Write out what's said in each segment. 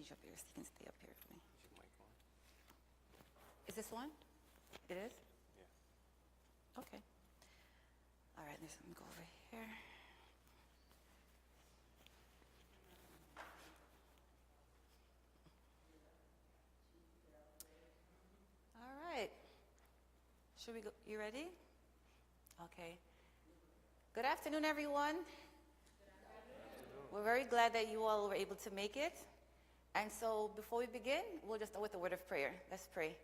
need you up here so you can stay up here for me. Is this one? It is? Yeah. Okay. All right, let's go over here. All right. Should we go? You ready? Okay. Good afternoon, everyone. We're very glad that you all were able to make it. And so before we begin, we'll just start with a word of prayer. Let's pray.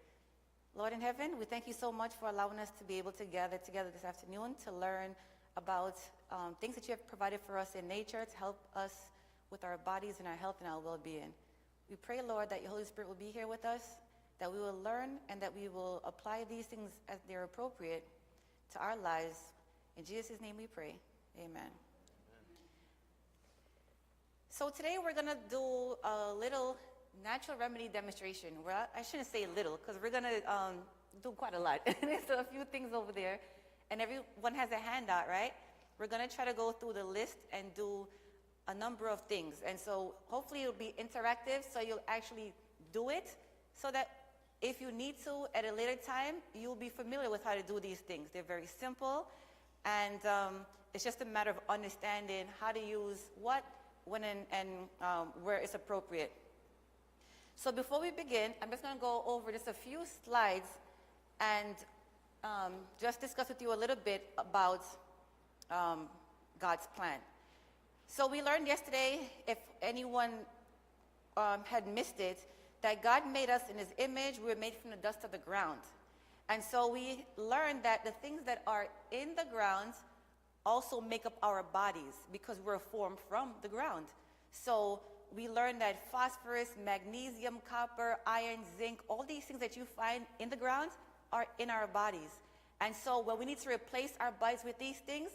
Lord in heaven, we thank you so much for allowing us to be able to gather together this afternoon to learn about things that you have provided for us in nature to help us with our bodies and our health and our well-being. We pray, Lord, that your Holy Spirit will be here with us, that we will learn and that we will apply these things as they're appropriate to our lives. In Jesus' name we pray. Amen. So today we're going to do a little natural remedy demonstration. Well, I shouldn't say little because we're going to do quite a lot. There's a few things over there, and everyone has a handout, right? We're going to try to go through the list and do a number of things. And so hopefully it'll be interactive so you'll actually do it so that if you need to at a later time, you'll be familiar with how to do these things. They're very simple, and it's just a matter of understanding how to use what, when, and where it's appropriate. So before we begin, I'm just going to go over just a few slides and just discuss with you a little bit about God's plan. So we learned yesterday, if anyone had missed it, that God made us in his image. We were made from the dust of the ground. And so we learned that the things that are in the ground also make up our bodies because we're formed from the ground. So we learned that phosphorus, magnesium, copper, iron, zinc, all these things that you find in the ground are in our bodies. And so when we need to replace our bodies with these things,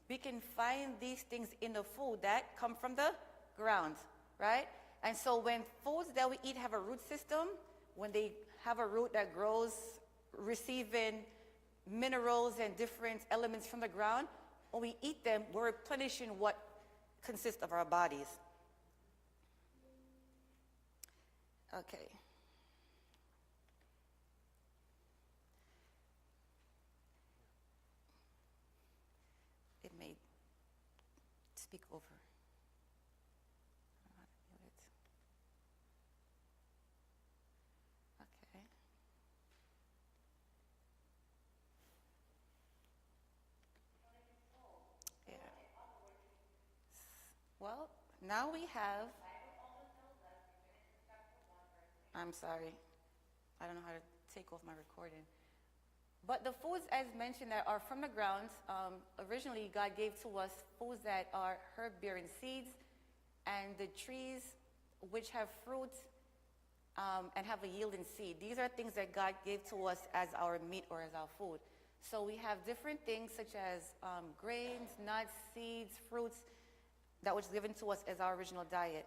we can find these things in the food that come from the ground, right? And so when foods that we eat have a root system, when they have a root that grows receiving minerals and different elements from the ground, when we eat them, we're replenishing what consists of our bodies. Okay. It may speak over. I don't know how to mute it. Okay. Yeah. Well, now we have. I'm sorry. I don't know how to take off my recording. But the foods, as mentioned, that are from the ground, originally God gave to us foods that are herb-bearing seeds, and the trees which have fruit and have a yielding seed. These are things that God gave to us as our meat or as our food. So we have different things such as grains, nuts, seeds, fruits that was given to us as our original diet.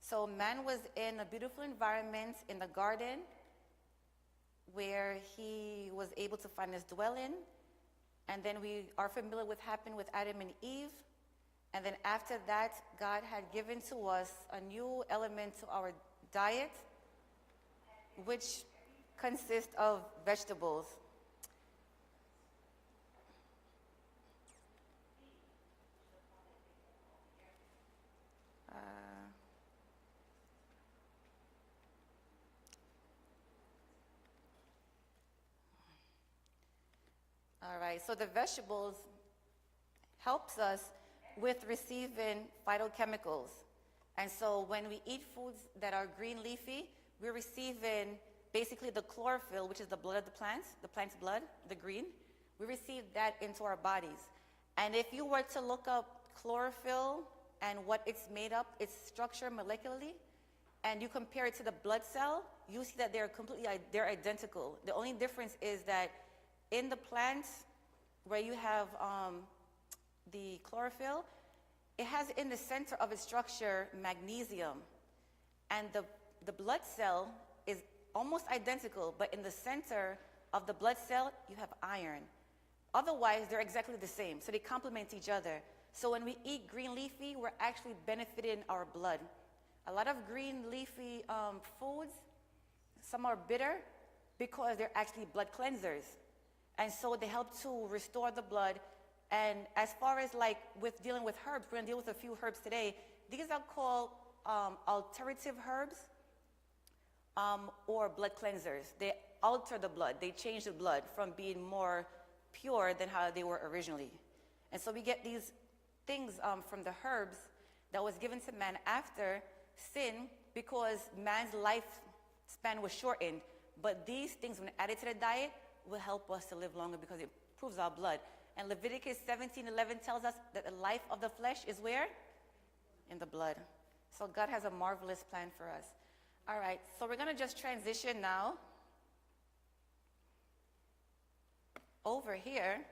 So man was in a beautiful environment in the garden where he was able to find his dwelling. And then we are familiar with what happened with Adam and Eve. And then after that, God had given to us a new element to our diet, which consists of vegetables. All right, so the vegetables helps us with receiving phytochemicals. And so when we eat foods that are green leafy, we're receiving basically the chlorophyll, which is the blood of the plant's blood, the green. We receive that into our bodies. And if you were to look up chlorophyll and what it's made up, its structure molecularly, and you compare it to the blood cell, you see that they're identical. The only difference is that in the plant where you have the chlorophyll, it has in the center of its structure magnesium. And the blood cell is almost identical, but in the center of the blood cell, you have iron. Otherwise, they're exactly the same, so they complement each other. So when we eat green leafy, we're actually benefiting our blood. A lot of green leafy foods, some are bitter because they're actually blood cleansers. And so they help to restore the blood. And as far as like with dealing with herbs, we're going to deal with a few herbs today. These are called alternative herbs or blood cleansers. They alter the blood. They change the blood from being more pure than how they were originally. And so we get these things from the herbs that was given to man after sin because man's lifespan was shortened. But these things, when added to the diet, will help us to live longer because it improves our blood. And Leviticus 17:11 tells us that the life of the flesh is where? In the blood. So God has a marvelous plan for us. All right, so we're going to just transition now over here.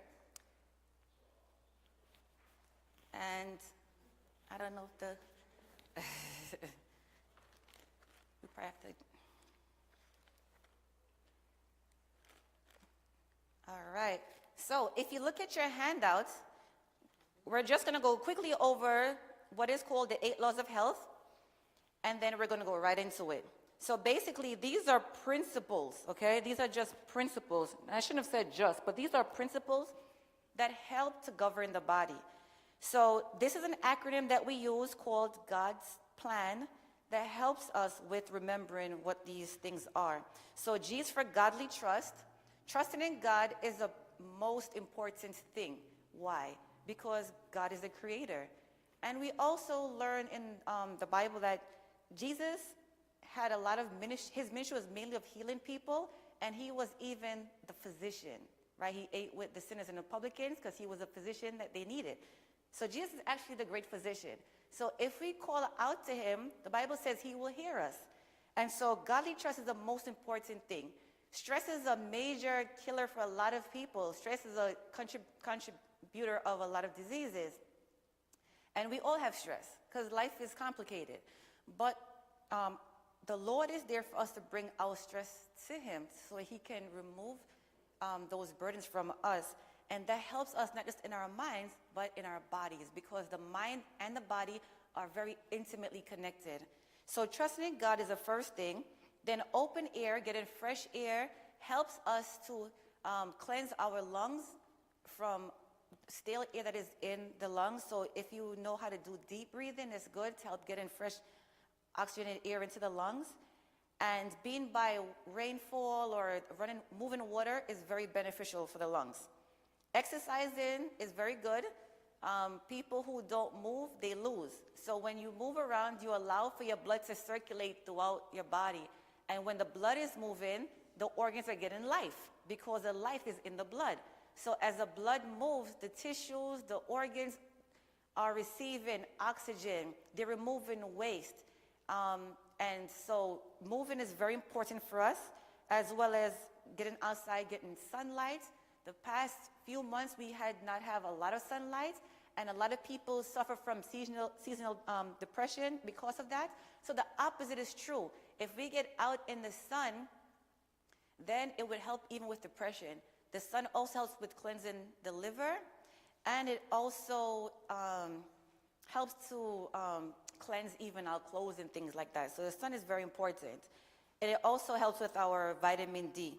And I don't know if the... we probably have to... All right. So if you look at your handouts, we're just going to go quickly over what is called the 8 laws of health, and then we're going to go right into it. So basically, these are principles, okay? These are just principles. I shouldn't have said just, but these are principles that help to govern the body. So this is an acronym that we use called God's Plan that helps us with remembering what these things are. So G is for godly trust. Trusting in God is the most important thing. Why? Because God is the creator. And we also learn in the Bible that Jesus had a lot of ministry. His ministry was mainly of healing people, and he was even the physician, right? He ate with the sinners and the publicans because he was a physician that they needed. So Jesus is actually the great physician. So if we call out to him, the Bible says he will hear us. And so godly trust is the most important thing. Stress is a major killer for a lot of people. Stress is a contributor of a lot of diseases. And we all have stress because life is complicated. But the Lord is there for us to bring our stress to him so he can remove those burdens from us. And that helps us not just in our minds, but in our bodies, because the mind and the body are very intimately connected. So trusting in God is the first thing. Then open air, getting fresh air, helps us to cleanse our lungs from stale air that is in the lungs. So if you know how to do deep breathing, it's good to help getting fresh oxygenated air into the lungs. And being by rainfall or moving water is very beneficial for the lungs. Exercising is very good. People who don't move, they lose. So when you move around, you allow for your blood to circulate throughout your body. And when the blood is moving, the organs are getting life because the life is in the blood. So as the blood moves, the tissues, the organs are receiving oxygen. They're removing waste. And so moving is very important for us, as well as getting outside, getting sunlight. The past few months, we had not have a lot of sunlight, and a lot of people suffer from seasonal depression because of that. So the opposite is true. If we get out in the sun, then it would help even with depression. The sun also helps with cleansing the liver, and it also helps to cleanse even our clothes and things like that. So the sun is very important. And it also helps with our vitamin D.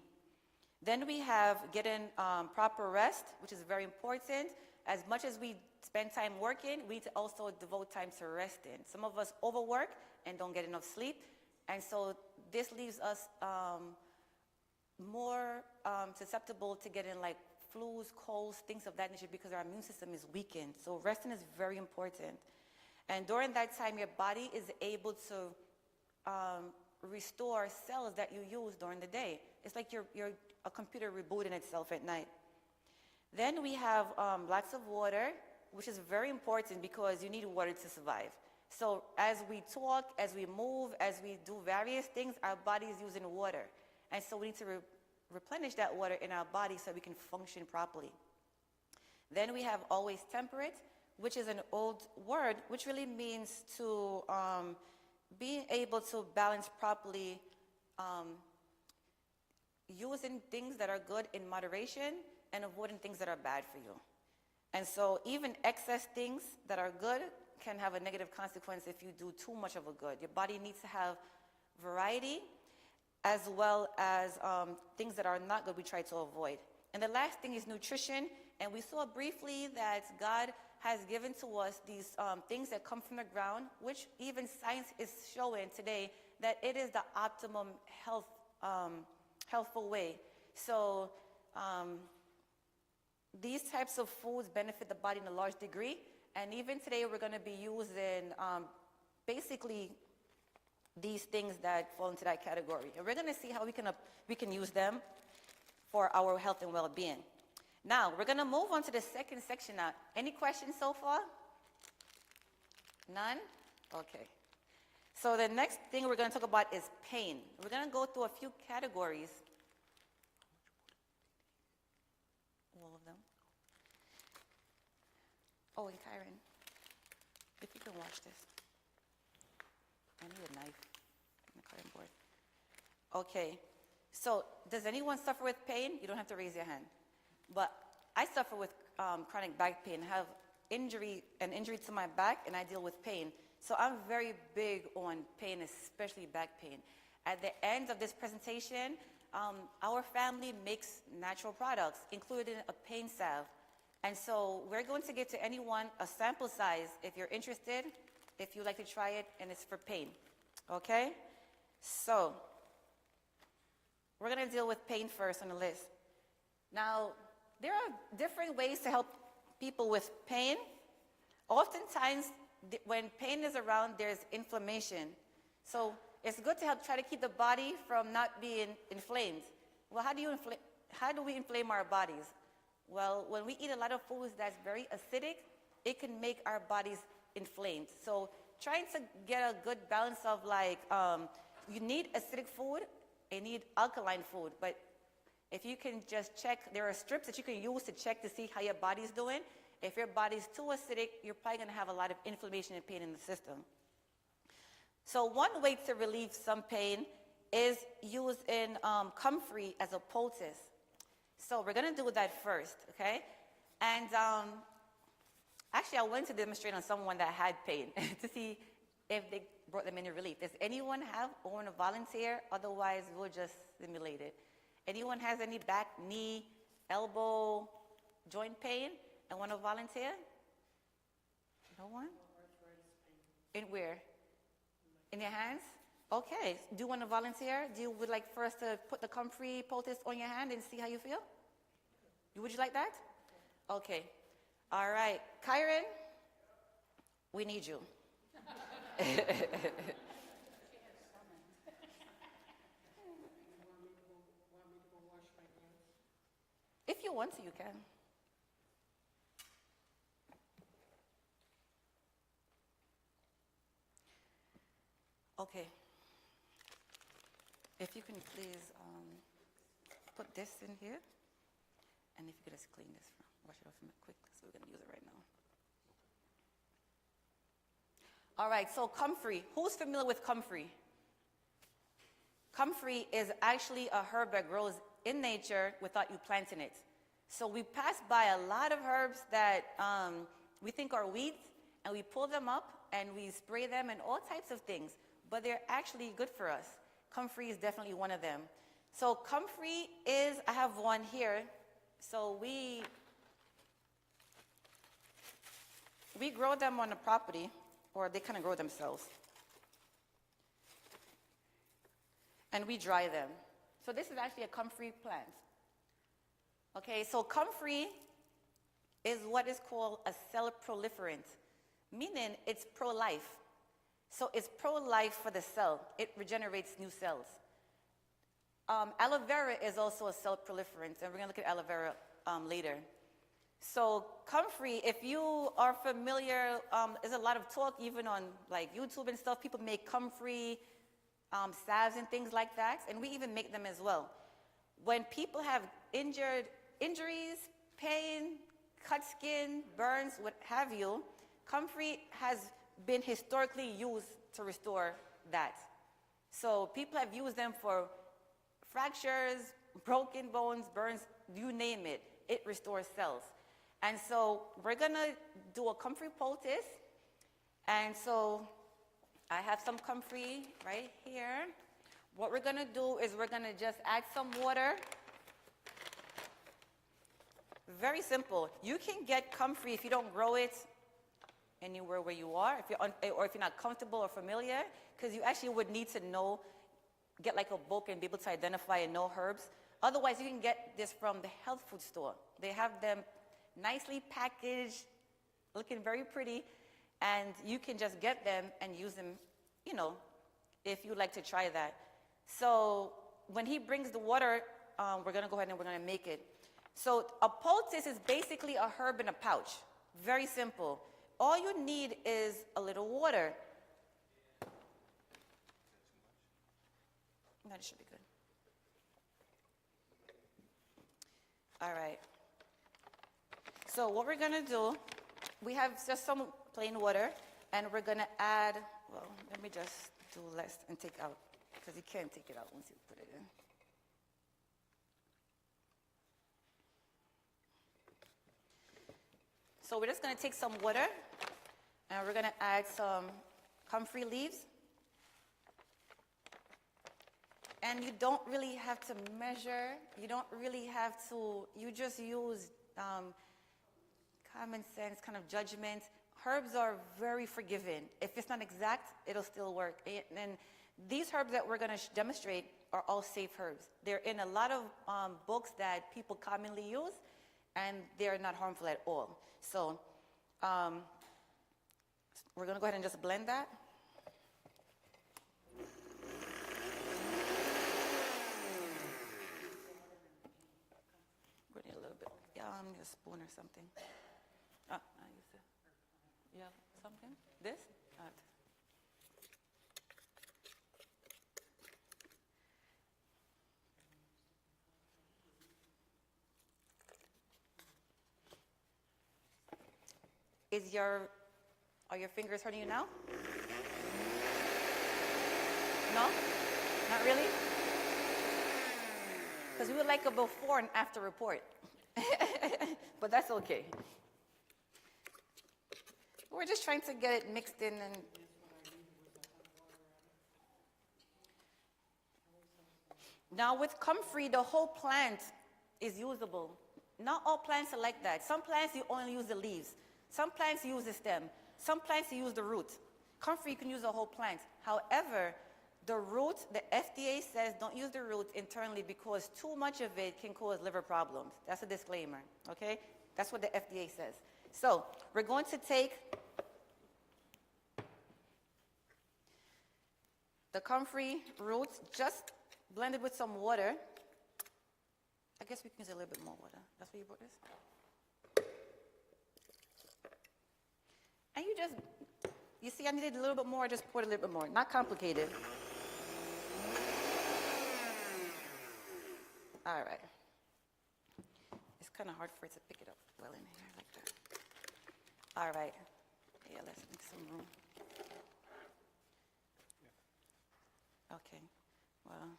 Then we have getting proper rest, which is very important. As much as we spend time working, we need to also devote time to resting. Some of us overwork and don't get enough sleep. And so this leaves us more susceptible to getting like flus, colds, things of that nature because our immune system is weakened. So resting is very important. And during that time, your body is able to restore cells that you use during the day. It's like you're a computer rebooting itself at night. Then we have lots of water, which is very important because you need water to survive. So as we talk, as we move, as we do various things, our body is using water. And so we need to replenish that water in our body so we can function properly. Then we have always temperate, which is an old word, which really means to being able to balance properly, using things that are good in moderation and avoiding things that are bad for you. And so even excess things that are good can have a negative consequence if you do too much of a good. Your body needs to have variety as well as things that are not good we try to avoid. And the last thing is nutrition. And we saw briefly that God has given to us these things that come from the ground, which even science is showing today that it is the optimum healthful way. So these types of foods benefit the body in a large degree. And even today we're going to be using basically these things that fall into that category. And we're going to see how we can use them for our health and well-being. Now, we're going to move on to the second section now. Any questions so far? None? Okay. So the next thing we're going to talk about is pain. We're going to go through a few categories. All of them. Oh, and Keiron, if you can watch this. I need a knife and a cutting board. Okay. So does anyone suffer with pain? You don't have to raise your hand. But I suffer with chronic back pain. I have injury to my back, and I deal with pain. So I'm very big on pain, especially back pain. At the end of this presentation, our family makes natural products, including a pain salve. And so we're going to get to anyone a sample size if you're interested, if you'd like to try it, and it's for pain. Okay? So we're going to deal with pain first on the list. Now, there are different ways to help people with pain. Oftentimes, when pain is around, there's inflammation. So it's good to help try to keep the body from not being inflamed. Well, how do we inflame our bodies? Well, when we eat a lot of foods that's very acidic, it can make our bodies inflamed. So trying to get a good balance of you need acidic food, you need alkaline food, but if you can just check, there are strips that you can use to check to see how your body's doing. If your body's too acidic, you're probably going to have a lot of inflammation and pain in the system. So one way to relieve some pain is using comfrey as a poultice. So we're going to do that first, okay? And actually, I went to demonstrate on someone that had pain to see if they brought them any relief. Does anyone have or want to volunteer? Otherwise, we'll just simulate it. Anyone has any back, knee, elbow, joint pain and want to volunteer? No one? In where? In your hands? Okay. Do you want to volunteer? Would like for us to put the comfrey poultice on your hand and see how you feel? Would you like that? Okay. All right. Keiron, we need you. If you want to, you can. Okay. If you can please put this in here. And if you could just clean this, wash it off quickly, so we're going to use it right now. All right, so comfrey. Who's familiar with comfrey? Comfrey is actually a herb that grows in nature without you planting it. So we pass by a lot of herbs that we think are weeds, and we pull them up and we spray them and all types of things, but they're actually good for us. Comfrey is definitely one of them. So comfrey is, I have one here. So we grow them on the property, or they kind of grow themselves. And we dry them. So this is actually a comfrey plant. Okay, so comfrey is what is called a cell proliferant, meaning it's pro-life. So it's pro-life for the cell. It regenerates new cells. Aloe vera is also a cell proliferant, and we're going to look at aloe vera later. So comfrey, if you are familiar, there's a lot of talk even on like YouTube and stuff. People make comfrey salves and things like that, and we even make them as well. When people have injuries, pain, cut skin, burns, what have you, comfrey has been historically used to restore that. So people have used them for fractures, broken bones, burns, you name it. It restores cells. And so we're going to do a comfrey poultice. And so I have some comfrey right here. What we're going to do is we're going to just add some water. Very simple. You can get comfrey if you don't grow it anywhere where you are, or if you're not comfortable or familiar, because you actually would need to know, get like a book and be able to identify and know herbs. Otherwise, you can get this from the health food store. They have them nicely packaged, looking very pretty, and you can just get them and use them, you know, if you'd like to try that. So when he brings the water, we're going to go ahead and we're going to make it. So a poultice is basically a herb in a pouch. Very simple. All you need is a little water. That should be good. All right. So what we're going to do, we have just some plain water, and we're going to add, well, let me just do less and take out, because you can't take it out once you put it in. So we're just going to take some water, and we're going to add some comfrey leaves. And you don't really have to measure. You don't really have to, you just use common sense, kind of judgment. Herbs are very forgiving. If it's not exact, it'll still work. And these herbs that we're going to demonstrate are all safe herbs. They're in a lot of books that people commonly use, and they're not harmful at all. So we're going to go ahead and just blend that. We need a little bit. Yeah, I need a spoon or something. I use it. You have something? This? Are your fingers hurting you now? No? Not really? Because we would like a before and after report. But that's okay. We're just trying to get it mixed in and... Now with comfrey, the whole plant is usable. Not all plants are like that. Some plants you only use the leaves. Some plants use the stem. Some plants you use the root. Comfrey, you can use the whole plant. However, the root, the FDA says don't use the root internally because too much of it can cause liver problems. That's a disclaimer, okay? That's what the FDA says. So we're going to take the comfrey roots, just blended with some water. I guess we can use a little bit more water. That's what you brought this? And you see I needed a little bit more, just pour a little bit more. Not complicated. All right. It's kind of hard for it to pick it up well in here like that. All right. Yeah, let's make some room. Okay. Well,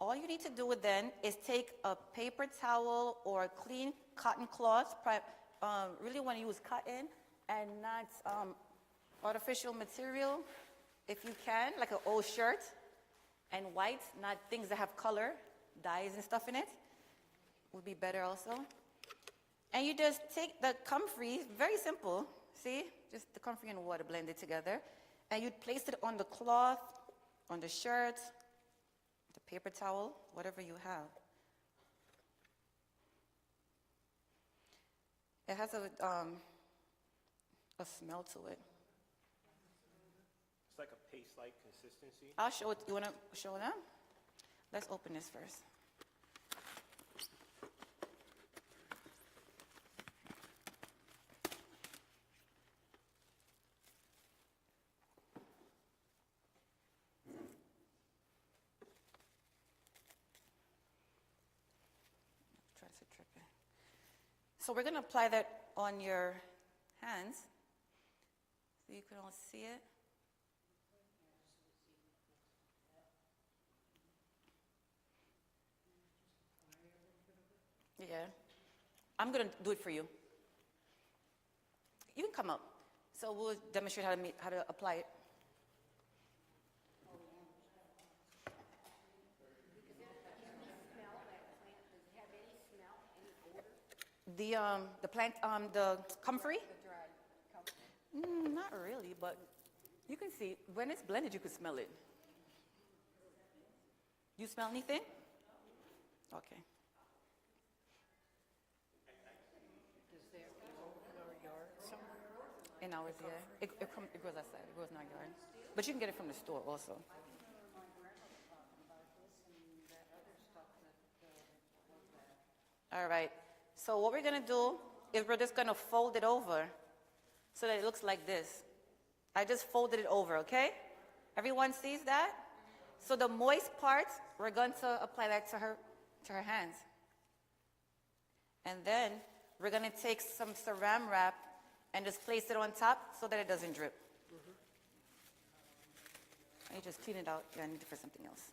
all you need to do then is take a paper towel or a clean cotton cloth. Really want to use cotton and not artificial material, if you can, like an old shirt, and white, not things that have color, dyes and stuff in it, would be better also. And you just take the comfrey, very simple, see, just the comfrey and water blended together, and you'd place it on the cloth, on the shirt, the paper towel, whatever you have. It has a smell to it. It's like a paste-like consistency. I'll show it. You want to show them? Let's open this first. Try to trip it. So we're going to apply that on your hands so you can all see it. Yeah. I'm going to do it for you. You can come up. So we'll demonstrate how to apply it. The plant, the comfrey? Not really, but you can see, when it's blended, you can smell it. You smell anything? Okay. Does that go in our yard somewhere? In ours, yeah. It grows outside. It grows in our yard. But you can get it from the store also. All right. So what we're going to do is we're just going to fold it over so that it looks like this. I just folded it over, okay? Everyone sees that? So the moist part, we're going to apply that to her hands. And then we're going to take some saran wrap and just place it on top so that it doesn't drip. I just clean it out. Yeah, I need it for something else.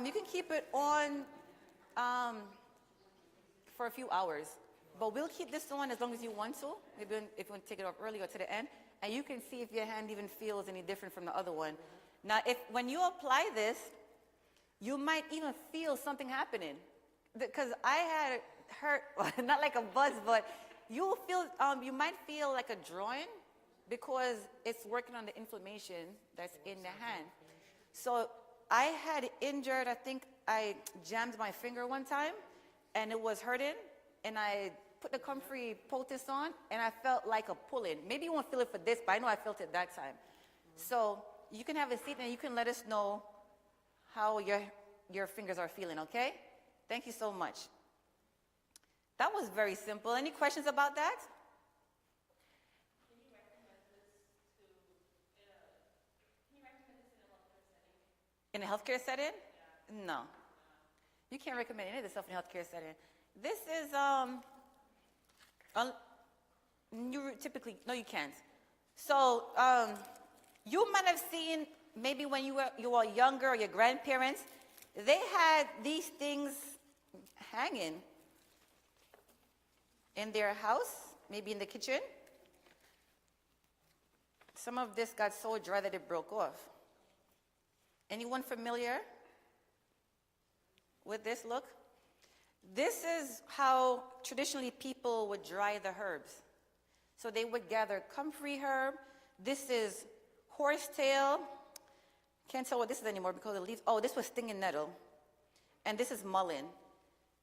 You can keep it on for a few hours, but we'll keep this on as long as you want to. Maybe if you want to take it off early or to the end, and you can see if your hand even feels any different from the other one. Now, when you apply this, you might even feel something happening, because I had hurt, not like a buzz, but you might feel like a drawing because it's working on the inflammation that's in the hand. So I had injured, I think I jammed my finger one time, and it was hurting, and I put the comfrey poultice on, and I felt like a pull-in. Maybe you won't feel it for this, but I know I felt it that time. So you can have a seat, and you can let us know how your fingers are feeling, okay? Thank you so much. That was very simple. Any questions about that? In a healthcare setting? No. You can't recommend any of this stuff in a healthcare setting. This is, no, you can't. So, you might have seen, maybe when you were younger, or your grandparents, they had these things hanging in their house, maybe in the kitchen. Some of this got so dry that it broke off. Anyone familiar with this look? This is how traditionally people would dry the herbs. So they would gather comfrey herb. This is horsetail. Can't tell what this is anymore because the leaves. Oh, this was stinging nettle. And this is mullein.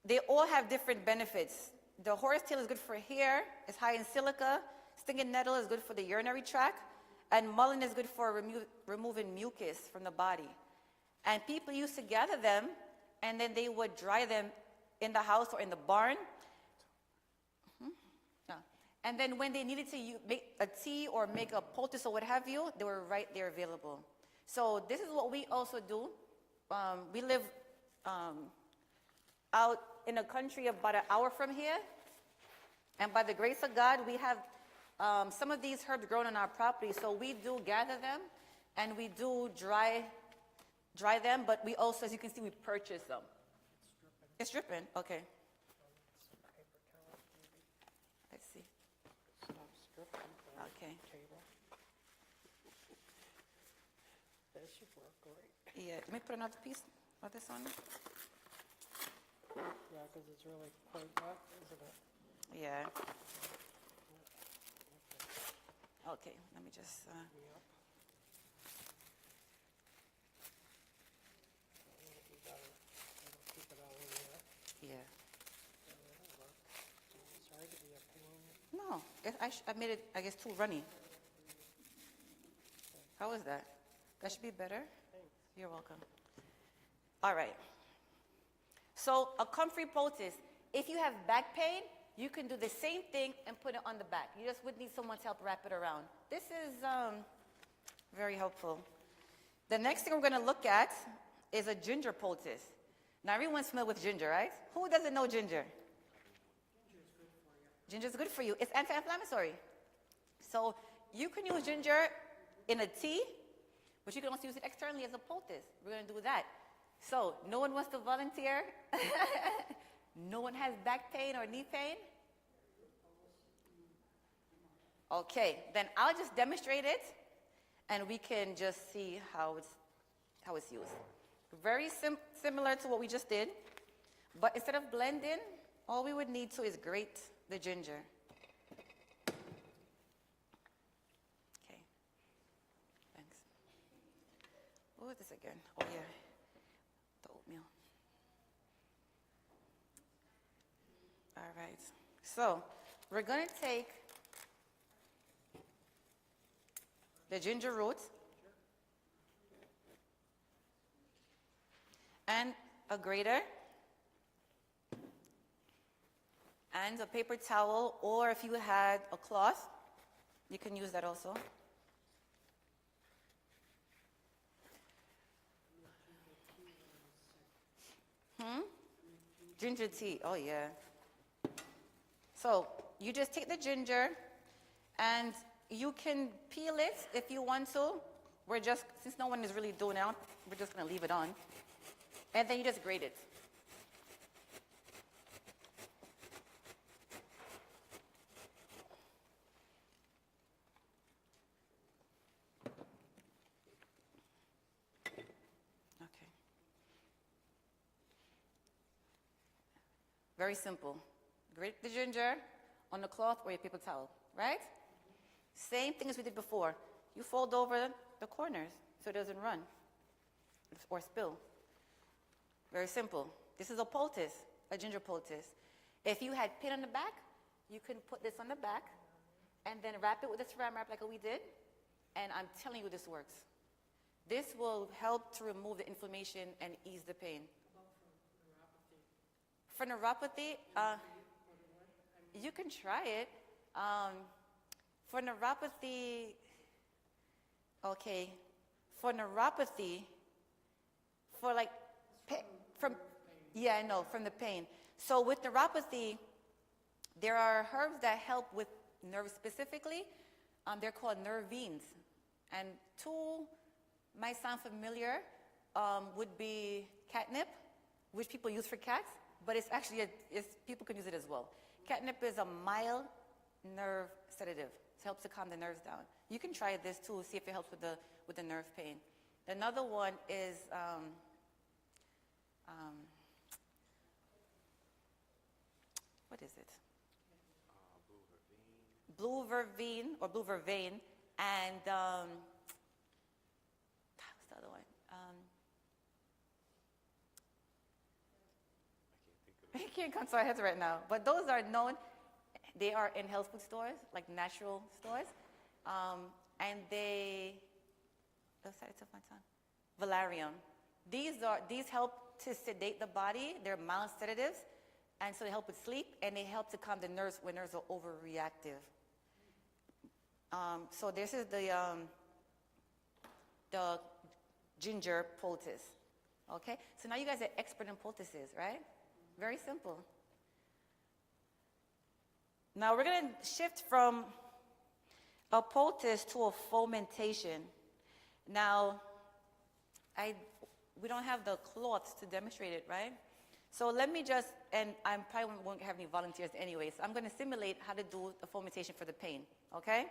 They all have different benefits. The horsetail is good for hair. It's high in silica. Stinging nettle is good for the urinary tract. And mullein is good for removing mucus from the body. And people used to gather them, and then they would dry them in the house or in the barn. Yeah. And then when they needed to make a tea or make a poultice or what have you, they were right there available. So this is what we also do. We live out in a country about an hour from here. And by the grace of God, we have some of these herbs grown on our property. So we do gather them, and we do dry them, but we also, as you can see, we purchase them. It's dripping? Okay. Let's see. Okay. That should work great. Yeah, let me put another piece of this on. Yeah, because it's really quite wet, isn't it? Yeah. Okay, let me just, Yep. You gotta keep it all in there. yeah. That'll work. Sorry to be a pain. No, I made it, I guess, too runny. How is that? That should be better? Thanks. You're welcome. All right. So a comfrey poultice, if you have back pain, you can do the same thing and put it on the back. You just would need someone's help wrap it around. This is very helpful. The next thing we're going to look at is a ginger poultice. Now, everyone's familiar with ginger, right? Who doesn't know ginger? Ginger is good for you. It's anti-inflammatory. So you can use ginger in a tea, but you can also use it externally as a poultice. We're going to do that. So no one wants to volunteer? No one has back pain or knee pain? Okay, then I'll just demonstrate it, and we can just see how it's used. Very similar to what we just did, but instead of blending, all we would need to is grate the ginger. Okay, thanks. What was this again? Oh yeah, the oatmeal. All right, so we're gonna take the ginger root and a grater and a paper towel, or if you had a cloth, you can use that also. Ginger tea, oh yeah. So you just take the ginger and you can peel it if you want to. Since no one is really doing it, we're just gonna leave it on. And then you just grate it. Okay. Very simple. Grate the ginger on a cloth or a paper towel, right? Same thing as we did before. You fold over the corners so it doesn't run or spill. Very simple. This is a poultice, a ginger poultice. If you had paint on the back, you can put this on the back and then wrap it with a saran wrap like we did, and I'm telling you this works. This will help to remove the inflammation and ease the pain. For neuropathy, you can try it. For neuropathy, okay. For neuropathy, for like, from the pain. So with neuropathy, there are herbs that help with nerves specifically. They're called nervines. And two might sound familiar, would be catnip, which people use for cats, but it's actually, people can use it as well. Catnip is a mild nerve sedative. It helps to calm the nerves down. You can try this too, see if it helps with the nerve pain. Another one is what is it? Blue verveine or blue vervain, and what's the other one? I can't come to our heads right now, but those are known. They are in health food stores, like natural stores, and they. Oh, sorry, it's off my tongue. Valerian. These help to sedate the body. They're mild sedatives, and so they help with sleep, and they help to calm the nerves when nerves are overreactive. So this is the ginger poultice. Okay, so now you guys are expert in poultices, right? Very simple. Now we're going to shift from a poultice to a fomentation. Now, we don't have the cloths to demonstrate it, right? So let me just, and I probably won't have any volunteers anyway, so I'm going to simulate how to do a fomentation for the pain, okay?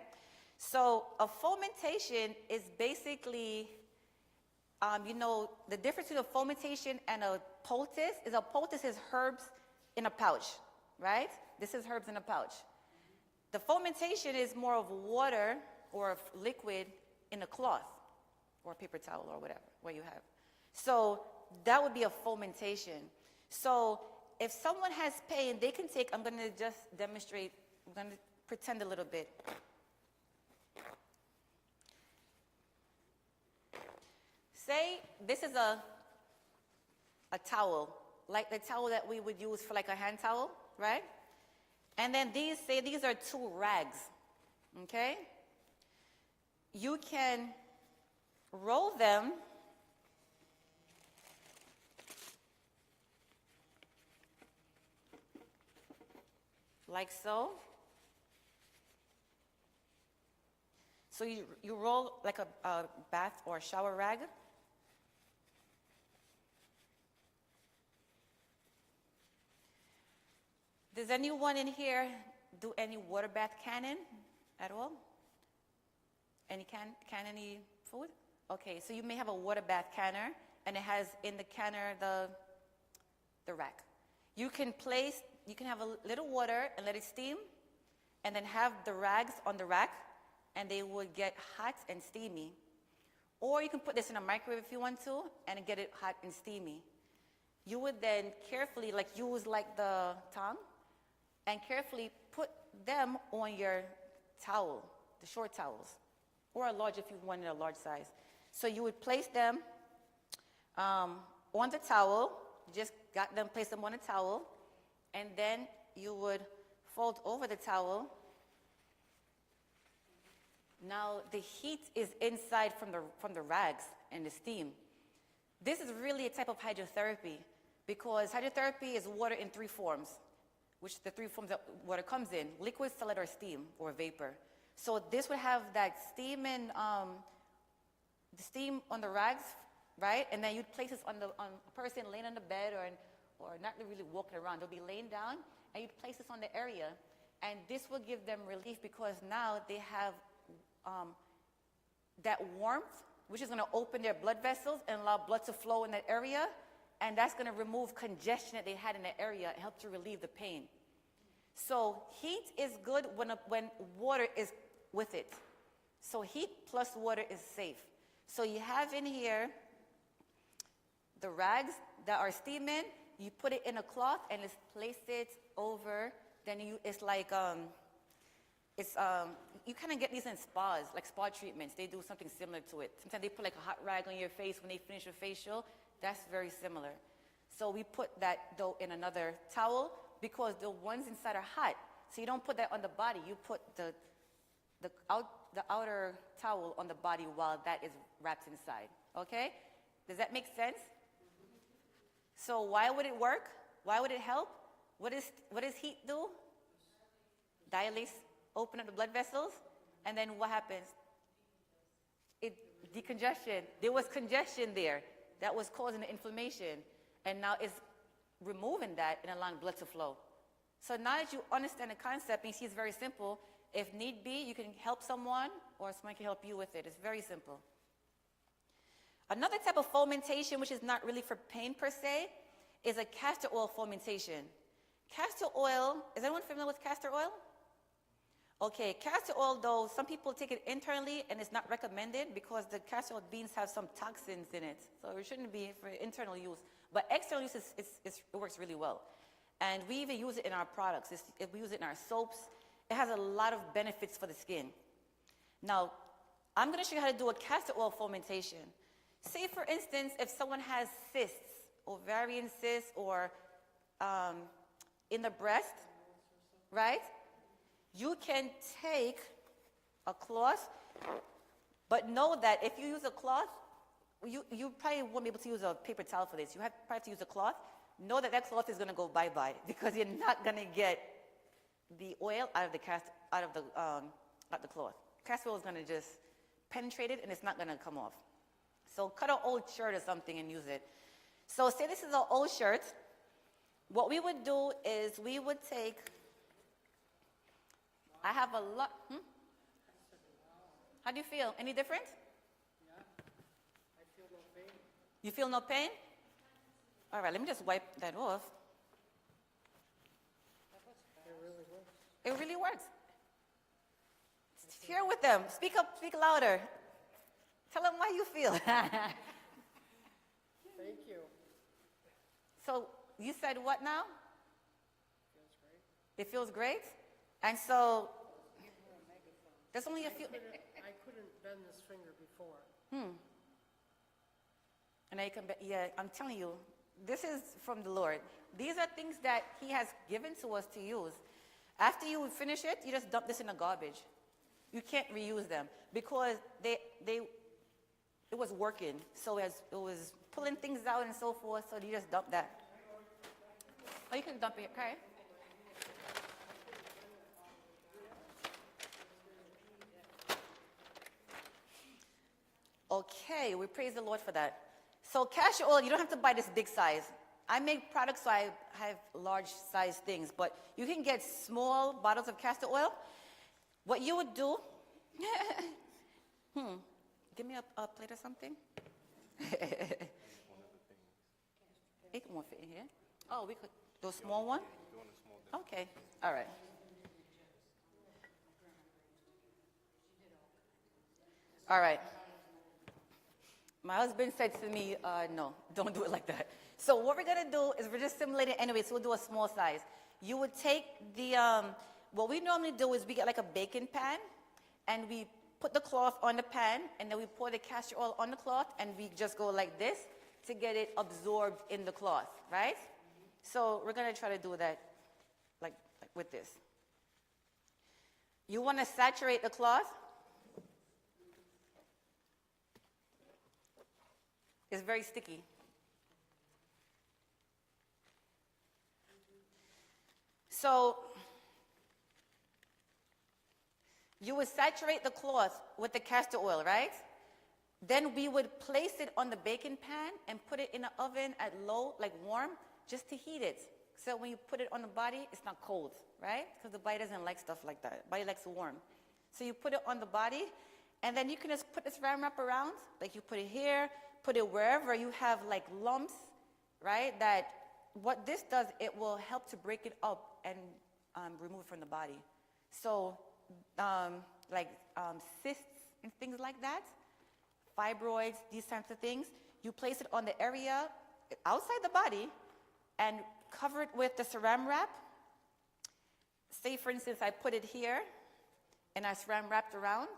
So a fomentation is basically, the difference between a fomentation and a poultice is herbs in a pouch, right? This is herbs in a pouch. The fomentation is more of water or liquid in a cloth or a paper towel or whatever, what you have. So that would be a fomentation. So if someone has pain, they can take, I'm going to just demonstrate, I'm going to pretend a little bit. Say this is a towel, like the towel that we would use for like a hand towel, right? And then these are 2 rags, okay? You can roll them like so. So you roll like a bath or a shower rag. Does anyone in here do any water bath cannon at all? Any can any food? Okay, so you may have a water bath canner, and it has in the canner the rack. You can have a little water and let it steam, and then have the rags on the rack, and they would get hot and steamy. Or you can put this in a microwave if you want to, and get it hot and steamy. You would then carefully, use the tongue, and carefully put them on your towel, the short towels, or a large if you wanted a large size. So you would place them on the towel, place them on a towel, and then you would fold over the towel. Now the heat is inside from the rags and the steam. This is really a type of hydrotherapy, because hydrotherapy is water in 3 forms, which the 3 forms that water comes in: liquid, solid, or steam, or vapor. So this would have that steam and the steam on the rags, right? And then you'd place this on a person laying on the bed or not really walking around. They'll be laying down, and you'd place this on the area. And this will give them relief, because now they have that warmth, which is going to open their blood vessels and allow blood to flow in that area. And that's going to remove congestion that they had in that area and help to relieve the pain. So heat is good when water is with it. So heat plus water is safe. So you have in here the rags that are steaming. You put it in a cloth and just place it over. Then it's like you kind of get these in spas, like spa treatments. They do something similar to it. Sometimes they put like a hot rag on your face when they finish your facial. That's very similar. So we put that though in another towel, because the ones inside are hot. So you don't put that on the body. You put the outer towel on the body while that is wrapped inside. Okay? Does that make sense? So why would it work? Why would it help? What does heat do? Dilates, open up the blood vessels, and then what happens? Decongestion. There was congestion there that was causing the inflammation, and now it's removing that and allowing blood to flow. So now that you understand the concept, and see it's very simple. If need be, you can help someone, or someone can help you with it. It's very simple. Another type of fomentation, which is not really for pain per se, is a castor oil fomentation. Castor oil, is anyone familiar with castor oil? Okay, castor oil, though, some people take it internally, and it's not recommended because the castor oil beans have some toxins in it. So it shouldn't be for internal use. But external use, it works really well. And we even use it in our products. We use it in our soaps. It has a lot of benefits for the skin. Now, I'm going to show you how to do a castor oil fomentation. Say, for instance, if someone has cysts, ovarian cysts, or in the breast, right? You can take a cloth, but know that if you use a cloth, you probably won't be able to use a paper towel for this. You probably have to use a cloth. Know that that cloth is going to go bye-bye, because you're not going to get the oil out of the cloth. Castor oil is going to just penetrate it, and it's not going to come off. So cut an old shirt or something and use it. So say this is an old shirt. What we would do is we would take, I have a lot, How do you feel? Any different? Yeah. I feel no pain. You feel no pain? All right, let me just wipe that off. It really works. It really works. Share with them. Speak up, speak louder. Tell them how you feel. Thank you. So you said what now? Feels great. It feels great? And so there's only a few. I couldn't bend this finger before. And now you can, yeah, I'm telling you, this is from the Lord. These are things that He has given to us to use. After you finish it, you just dump this in the garbage. You can't reuse them because it was working. So it was pulling things out and so forth, so you just dump that. Oh, you can dump it, okay? Okay, we praise the Lord for that. So castor oil, you don't have to buy this big size. I make products, so I have large size things, but you can get small bottles of castor oil. What you would do, give me a plate or something. It won't fit in here. Oh, we could do a small one? Okay, all right. All right. My husband said to me, no, don't do it like that. So what we're gonna do is we're just simulating anyway, so we'll do a small size. You would take the, what we normally do is we get like a baking pan, and we put the cloth on the pan, and then we pour the castor oil on the cloth, and we just go like this to get it absorbed in the cloth, right? So we're gonna try to do that like with this. You wanna saturate the cloth. It's very sticky. So you would saturate the cloth with the castor oil, right? Then we would place it on the baking pan and put it in the oven at low, like warm, just to heat it. So when you put it on the body, it's not cold, right? Because the body doesn't like stuff like that. The body likes warm. So you put it on the body, and then you can just put this Saran wrap around, like you put it here, put it wherever you have like lumps, right? That what this does, it will help to break it up and remove it from the body. So cysts and things like that, fibroids, these types of things, you place it on the area outside the body and cover it with the Saran wrap. Say, for instance, I put it here and I Saran wrapped around.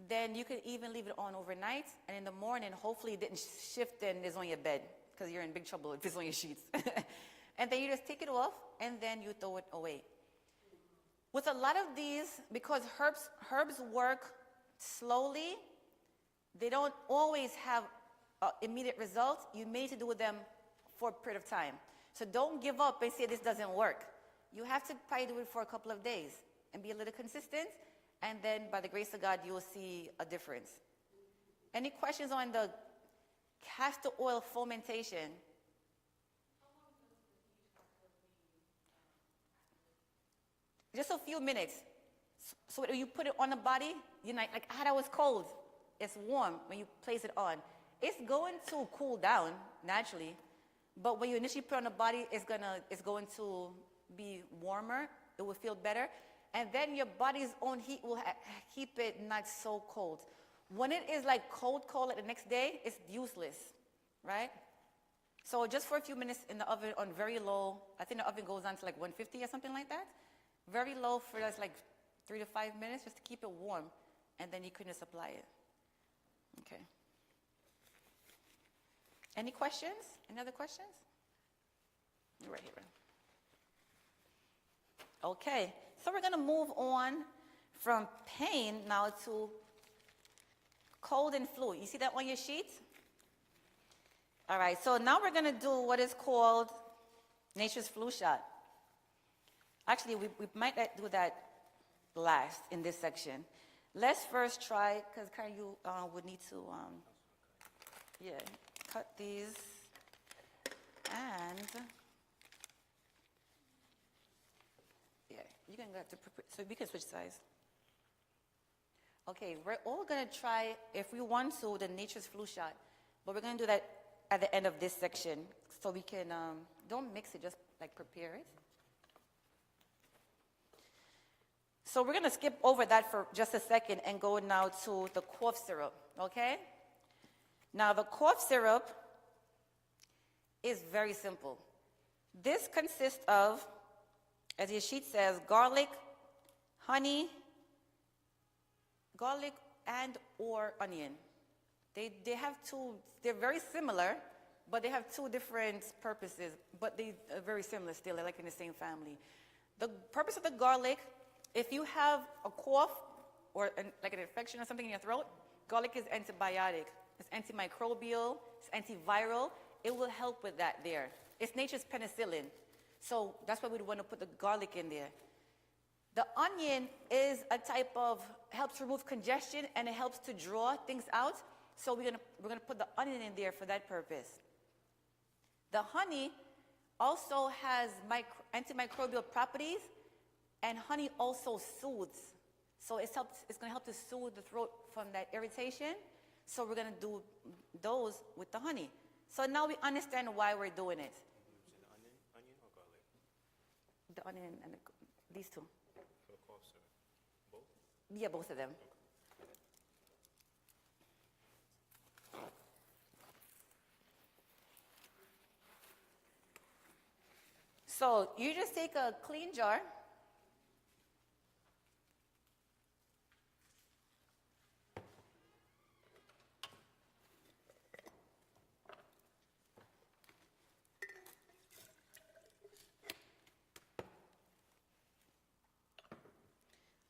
Then you can even leave it on overnight, and in the morning, hopefully it didn't shift and it's on your bed, because you're in big trouble if it's on your sheets. And then you just take it off, and then you throw it away. With a lot of these, because herbs work slowly, they don't always have immediate results. You may need to do with them for a period of time. So don't give up and say this doesn't work. You have to probably do it for a couple of days and be a little consistent. And then, by the grace of God, you will see a difference. Any questions on the castor oil fermentation? Just a few minutes. So when you put it on the body, you're like, that was cold. It's warm when you place it on. It's going to cool down naturally, but when you initially put it on the body, it's going to be warmer. It will feel better. And then your body's own heat will keep it not so cold. When it is like cold like the next day, it's useless, right? So just for a few minutes in the oven on very low, I think the oven goes on to like 150 or something like that. Very low for just like 3 to 5 minutes just to keep it warm. And then you can just apply it. Okay. Any questions? Any other questions? Right here. Okay. So we're going to move on from pain now to cold and flu. You see that on your sheet? All right, so now we're going to do what is called nature's flu shot. Actually, we might do that last in this section. Let's first try, because Keiron, you would need to, cut these and... You can go to, so we can switch sides. Okay, we're all going to try, if we want to, the nature's flu shot. But we're going to do that at the end of this section. So we can, don't mix it, just like prepare it. So we're going to skip over that for just a second and go now to the cough syrup, okay? Now the cough syrup is very simple. This consists of, as your sheet says, garlic, honey, garlic and or onion. They have two, they're very similar, but they have two different purposes, but they are very similar still, they're like in the same family. The purpose of the garlic, if you have a cough or like an infection or something in your throat, garlic is antibiotic. It's antimicrobial, it's antiviral. It will help with that there. It's nature's penicillin. So that's why we'd want to put the garlic in there. The onion is a type of, helps remove congestion and it helps to draw things out. So we're gonna put the onion in there for that purpose. The honey also has antimicrobial properties, and honey also soothes. So it's going to help to soothe the throat from that irritation. So we're going to do those with the honey. So now we understand why we're doing it. Onion or garlic? The onion and these two. For the cough syrup. Both? Yeah, both of them. So you just take a clean jar.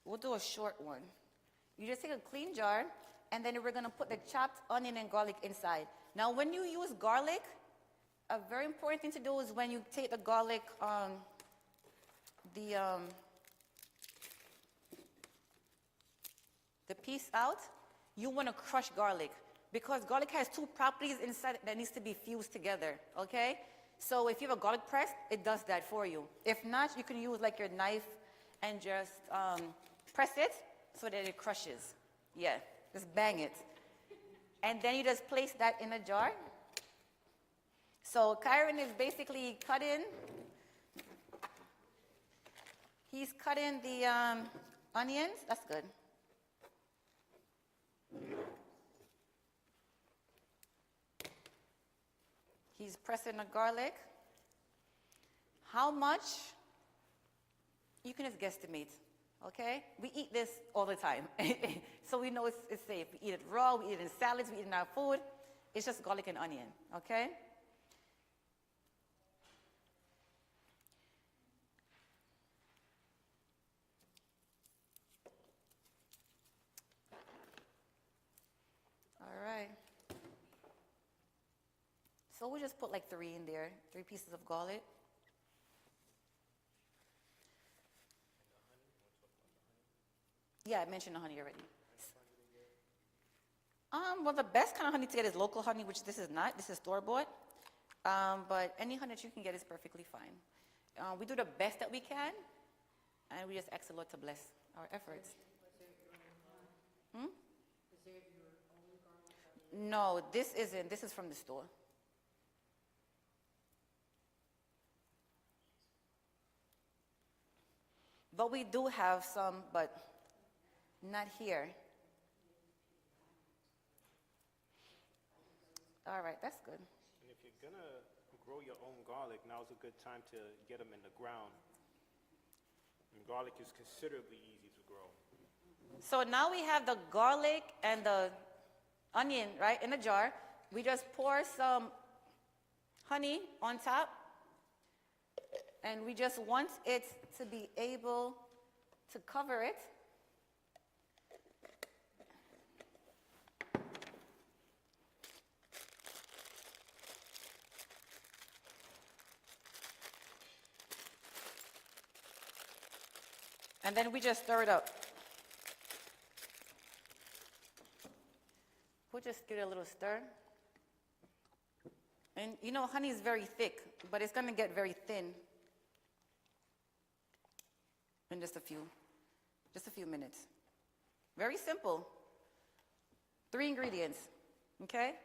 We'll do a short one. You just take a clean jar, and then we're going to put the chopped onion and garlic inside. Now, when you use garlic, a very important thing to do is when you take the garlic, the piece out, you want to crush garlic, because garlic has two properties inside that needs to be fused together, okay? So if you have a garlic press, it does that for you. If not, you can use like your knife and just press it so that it crushes. Yeah, just bang it. And then you just place that in a jar. So Keiron is basically cutting. He's cutting the onions. That's good. He's pressing the garlic. How much? You can just guesstimate, okay? We eat this all the time, so we know it's safe. We eat it raw, we eat it in salads, we eat it in our food. It's just garlic and onion, okay? All right. So we just put like 3 in there, 3 pieces of garlic. Yeah, I mentioned the honey already. Well, the best kind of honey to get is local honey, which this is not. This is store-bought. But any honey that you can get is perfectly fine. We do the best that we can, and we just ask the Lord to bless our efforts. No, this isn't. This is from the store. But we do have some, but not here. All right, that's good. And if you're going to grow your own garlic, now's a good time to get them in the ground. And garlic is considerably easy to grow. So now we have the garlic and the onion, right, in a jar. We just pour some honey on top. And we just want it to be able to cover it. And then we just stir it up. We'll just give it a little stir. And you know, honey is very thick, but it's going to get very thin in just a few minutes. Very simple. 3 ingredients, okay?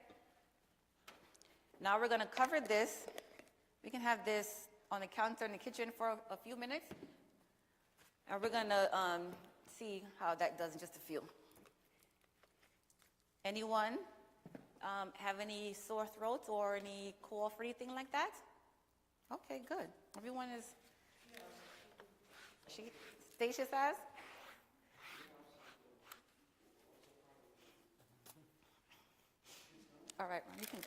Now we're going to cover this. We can have this on the counter in the kitchen for a few minutes. And we're going to see how that does in just a few. Anyone have any sore throats or any cough or anything like that? Okay, good. Everyone is... Stacia says? All right, you can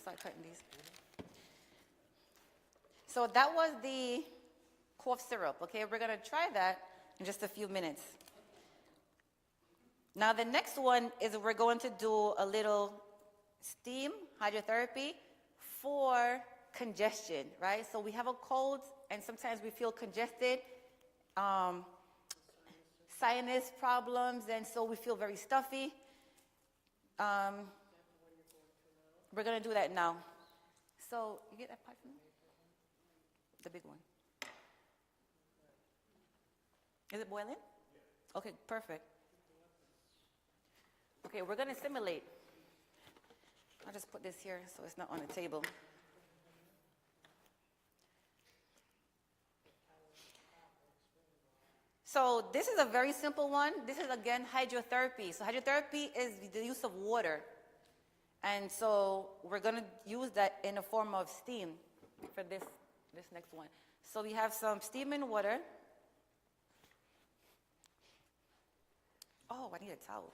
start cutting these. So that was the cough syrup, okay? We're going to try that in just a few minutes. Now the next one is we're going to do a little steam hydrotherapy for congestion, right? So we have a cold and sometimes we feel congested, sinus problems, and so we feel very stuffy. We're going to do that now. So you get that pot for me? The big one. Is it boiling? Okay, perfect. Okay, we're going to simulate. I'll just put this here so it's not on the table. So this is a very simple one. This is, again, hydrotherapy. So hydrotherapy is the use of water. And so we're going to use that in a form of steam for this next one. So we have some steam and water. Oh, I need a towel.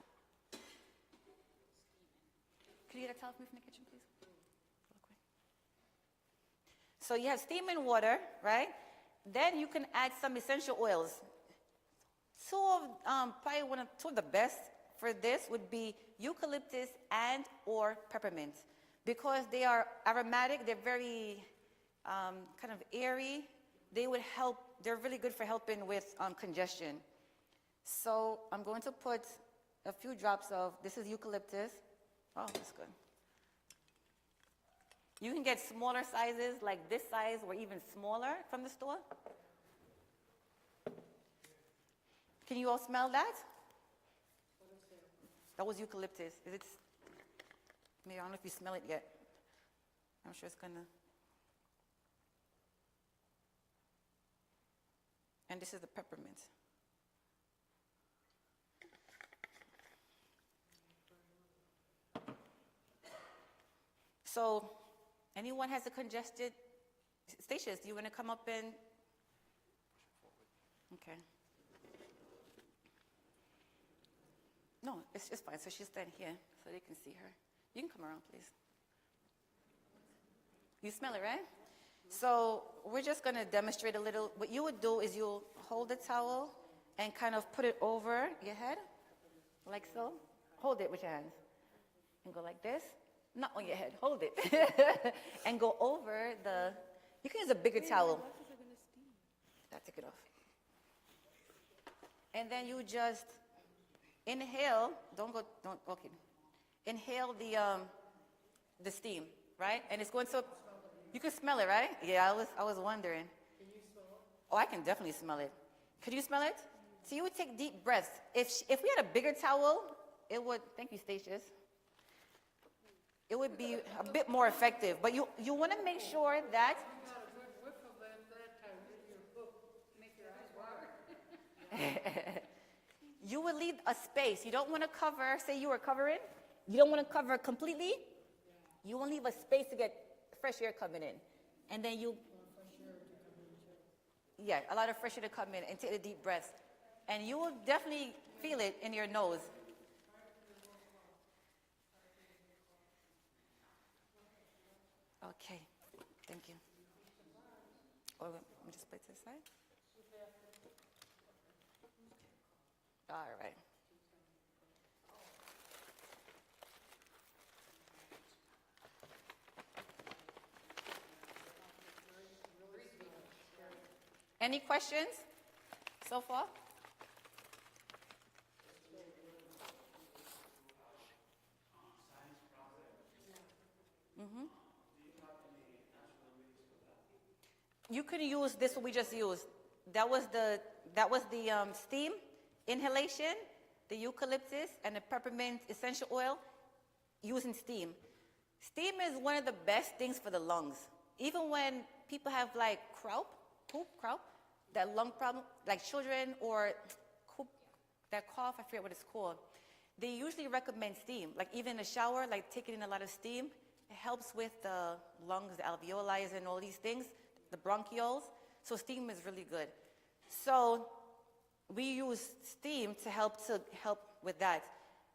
Could you get a towel for me from the kitchen, please? Real quick. So you have steam and water, right? Then you can add some essential oils. Probably two of the best for this would be eucalyptus and or peppermint, because they are aromatic. They're very kind of airy. They would help. They're really good for helping with congestion. So I'm going to put a few drops of, this is eucalyptus. Oh, that's good. You can get smaller sizes, like this size, or even smaller from the store. Can you all smell that? That was eucalyptus. Maybe I don't know if you smell it yet. I'm sure it's gonna. And this is the peppermint. So, anyone has a congested, Statius, do you want to come up and? Okay. No, it's just fine. So she's standing here so they can see her. You can come around, please. You smell it, right? So we're just going to demonstrate a little. What you would do is you'll hold the towel and kind of put it over your head, like so. Hold it with your hands. And go like this. Not on your head. Hold it. And go over the, you can use a bigger towel. Take it off. And then you just inhale, okay. Inhale the steam, right? And it's going to, you can smell it, right? Yeah, I was wondering. Can you smell it? Oh, I can definitely smell it. Could you smell it? So you would take deep breaths. If we had a bigger towel, it would, thank you, Statius. It would be a bit more effective. But you want to make sure that. You got a good whiff of that time. Make your eyes water. You would leave a space. You don't want to cover, say you were covering. You don't want to cover completely. You want to leave a space to get fresh air coming in. And then you. Yeah, a lot of fresh air to come in and take the deep breaths. And you will definitely feel it in your nose. Okay, thank you. Or let me just put this aside. All right. Any questions so far? Mm-hmm. You can use this what we just used. That was the steam inhalation, the eucalyptus and the peppermint essential oil using steam. Steam is one of the best things for the lungs. Even when people have like croup, that lung problem, like children or that cough, I forget what it's called. They usually recommend steam. Like even in the shower, like taking in a lot of steam, it helps with the lungs, the alveoli and all these things, the bronchioles. So steam is really good. So we use steam to help with that.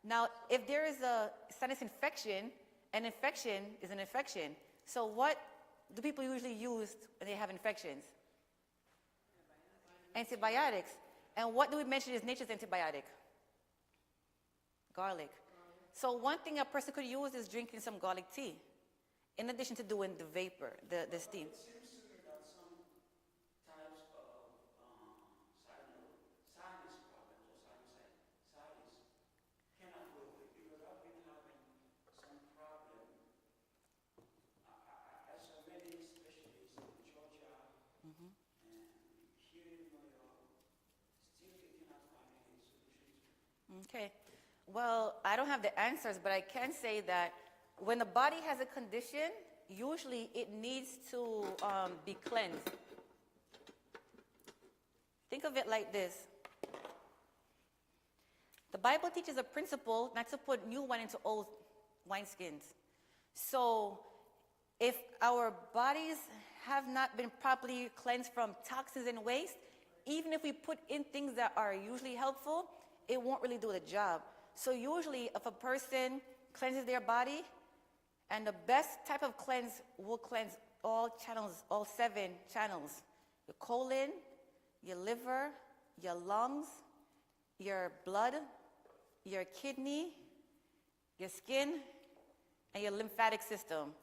Now, if there is a sinus infection, an infection is an infection. So what do people usually use when they have infections? Antibiotics. And what do we mention is nature's antibiotic? Garlic. So one thing a person could use is drinking some garlic tea, in addition to doing the vapor, the steam. It seems to me that some types of sinus problems or sinusitis cannot go away, because I've been having some problem. I saw Okay. Well, I don't have the answers, but I can say that when the body has a condition, usually it needs to be cleansed. Think of it like this. The Bible teaches a principle not to put new wine into old wineskins. So if our bodies have not been properly cleansed from toxins and waste, even if we put in things that are usually helpful, it won't really do the job. So usually if a person cleanses their body, and the best type of cleanse will cleanse all channels, all 7 channels. Your colon, your liver, your lungs, your blood, your kidney, your skin, and your lymphatic system.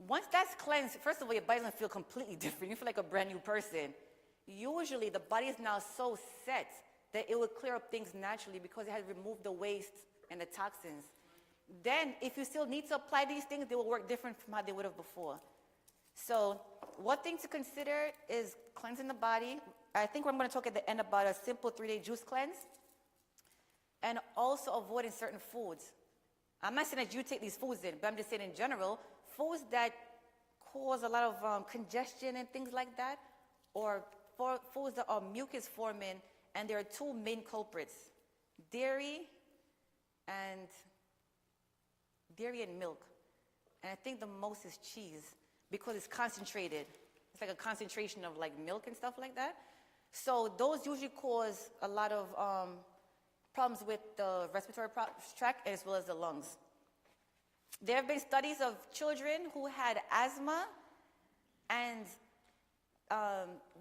Once that's cleansed, first of all, your body doesn't feel completely different. You feel like a brand new person. Usually, the body is now so set that it will clear up things naturally because it has removed the waste and the toxins. Then, if you still need to apply these things, they will work different from how they would have before. So, one thing to consider is cleansing the body. I think I'm going to talk at the end about a simple 3-day juice cleanse. And also avoiding certain foods. I'm not saying that you take these foods in, but I'm just saying in general, foods that cause a lot of congestion and things like that, or foods that are mucus forming, and there are 2 main culprits, dairy and milk. And I think the most is cheese because it's concentrated. It's like a concentration of like milk and stuff like that. So those usually cause a lot of problems with the respiratory tract as well as the lungs. There have been studies of children who had asthma, and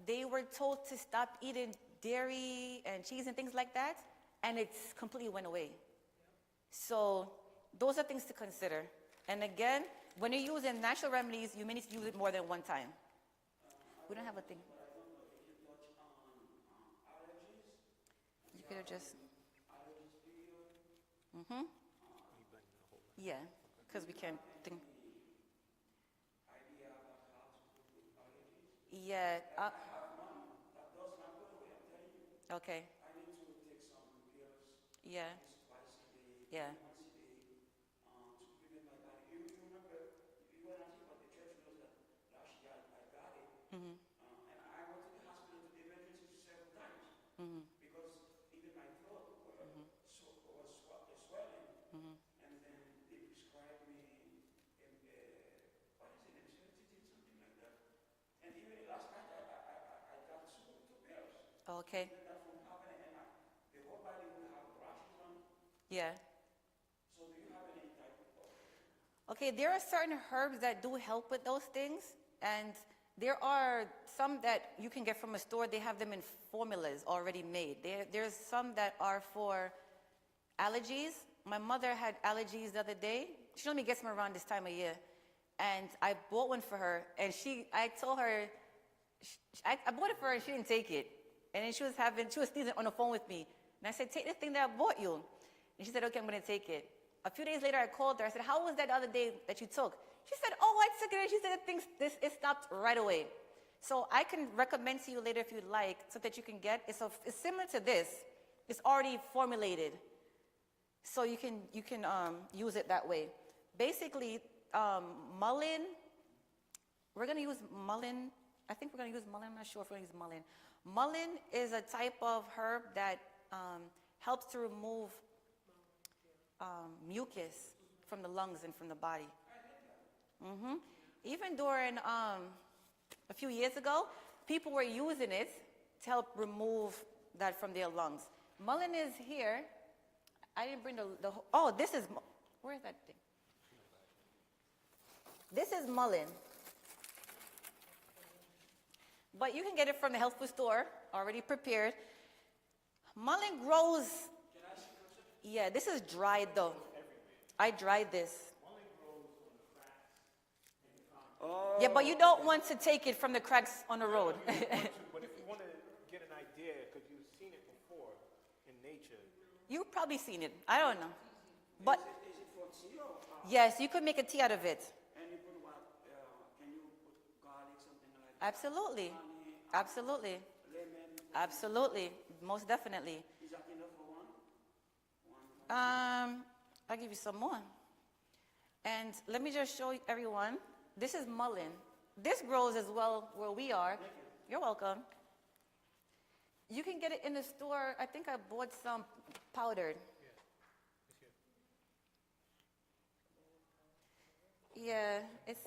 they were told to stop eating dairy and cheese and things like that, and it completely went away. So those are things to consider. And again, when you're using natural remedies, you may need to use it more than one time. We don't have a thing. You could have just... Mm-hmm. Yeah, because we can't think. Yeah. Okay. Yeah. Yeah. Mm-hmm. Mm-hmm. Okay. Yeah. Okay, there are certain herbs that do help with those things, and there are some that you can get from a store. They have them in formulas already made. There's some that are for allergies. My mother had allergies the other day. She only gets them around this time of year, and I bought one for her, and I told her, I bought it for her, and she didn't take it. And then she was sneezing on the phone with me. And I said, take the thing that I bought you. And she said, okay, I'm going to take it. A few days later, I called her. I said, how was that the other day that you took? She said, oh, I took it. And she said, it stopped right away. So I can recommend to you later if you'd like, so that you can get, it's similar to this. It's already formulated. So you can use it that way. Basically, mullein, we're going to use mullein. I think we're going to use mullein. I'm not sure if we're going to use mullein. Mullein is a type of herb that helps to remove mucus from the lungs and from the body. Mm-hmm. Even during a few years ago, people were using it to help remove that from their lungs. Mullein is here. I didn't bring this is, where is that thing? This is mullein. But you can get it from the health food store, already prepared. Mullein grows. Yeah, this is dried though. I dried this. Yeah, but you don't want to take it from the cracks on the road. But if you want to get an idea, because you've seen it before in nature. You've probably seen it. I don't know. But Is it for tea or? yes, you could make a tea out of it. And you put what? Can you put garlic, something like that? Absolutely. Honey, Absolutely. lemon, Absolutely, most definitely. Is that enough for one? I'll give you some more. And let me just show everyone. This is mullein. This grows as well where we are. Thank you. You're welcome. You can get it in the store. I think I bought some powdered. Yeah, it's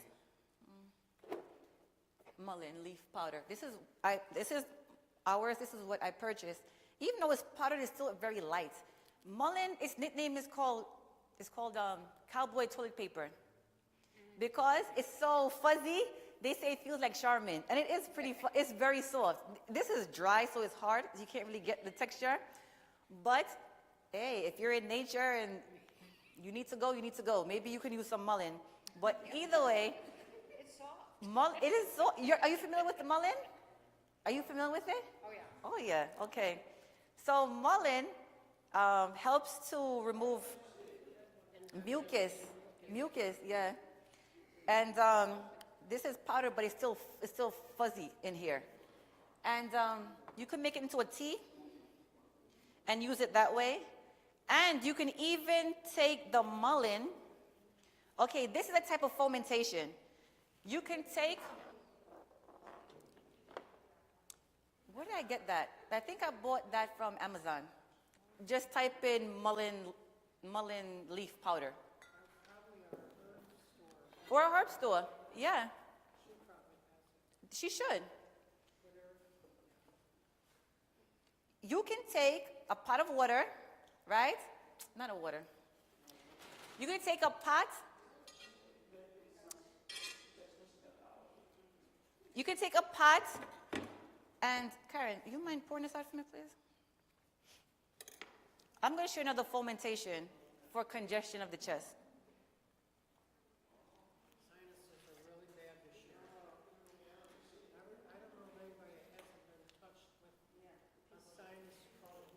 mullein leaf powder. This is ours. This is what I purchased. Even though it's powdered, it's still very light. Mullein, its nickname is called cowboy toilet paper because it's so fuzzy. They say it feels like Charmin, and it is it's very soft. This is dry, so it's hard. You can't really get the texture. But hey, if you're in nature and you need to go, you need to go. Maybe you can use some mullein. But either way, It's soft. it is so. Are you familiar with the mullein? Are you familiar with it? Oh, yeah. Oh yeah. Okay. So mullein helps to remove mucus. Mucus, yeah. And this is powder, but it's still fuzzy in here. And you can make it into a tea and use it that way. And you can even take the mullein. Okay, this is a type of fermentation. You can take. Where did I get that? I think I bought that from Amazon. Just type in mullein leaf powder. Or a herb store. Yeah. She should. You can take a pot of water, right? Not a water. You can take a pot. You can take a pot and, Karen, you mind pouring this out for me, please? I'm going to show you another fermentation for congestion of the chest. Sinuses are really bad this year. I don't know if anybody hasn't been touched with a sinus problem.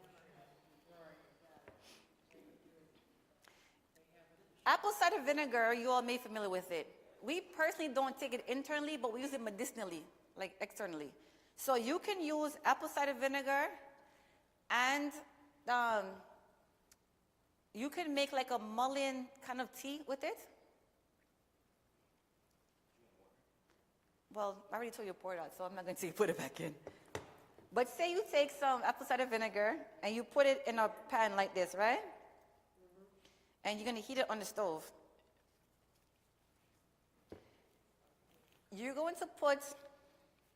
Apple cider vinegar, you all may be familiar with it. We personally don't take it internally, but we use it medicinally, like externally. So you can use apple cider vinegar and you can make like a mullein kind of tea with it. Well, I already told you to pour it out, so I'm not going to tell you to put it back in. But say you take some apple cider vinegar and you put it in a pan like this, right? And you're going to heat it on the stove. You're going to put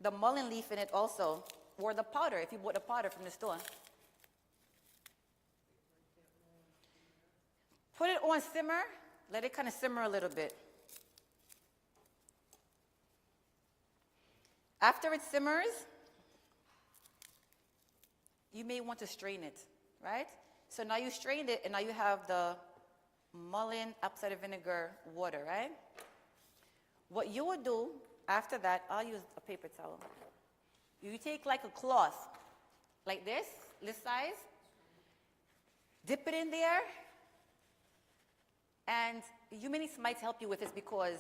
the mullein leaf in it also, or the powder, if you bought the powder from the store. Put it on simmer, let it kind of simmer a little bit. After it simmers, you may want to strain it, right? So now you strained it, and now you have the mullein apple cider vinegar water, right? What you would do after that, I'll use a paper towel. You take like a cloth, like this size, dip it in there, and humanities might help you with this because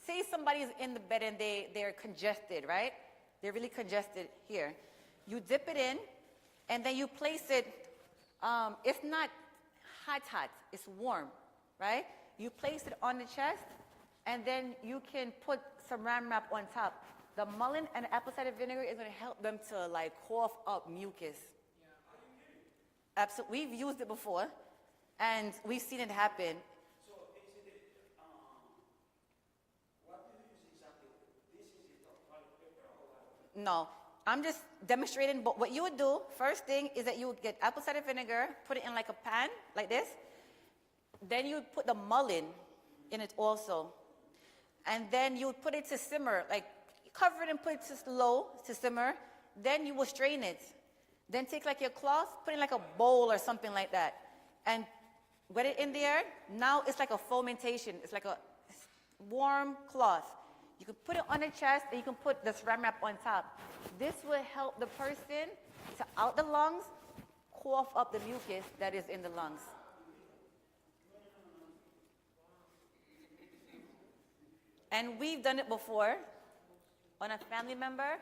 say somebody's in the bed and they're congested, right? They're really congested here. You dip it in, and then you place it, it's not hot, it's warm, right? You place it on the chest, and then you can put some Saran wrap on top. The mullein and apple cider vinegar is going to help them to like cough up mucus. Absolutely, we've used it before, and we've seen it happen. So is it, what do you use exactly? This is it, toilet paper or what? No, I'm just demonstrating. But what you would do, first thing is that you would get apple cider vinegar, put it in like a pan, like this. Then you would put the mullein in it also. And then you would put it to simmer, like cover it and put it to low to simmer. Then you will strain it. Then take like your cloth, put it in like a bowl or something like that. And wet it in there. Now it's like a fermentation. It's like a warm cloth. You can put it on the chest and you can put the Saran wrap on top. This will help the person to out the lungs, cough up the mucus that is in the lungs. And we've done it before on a family member,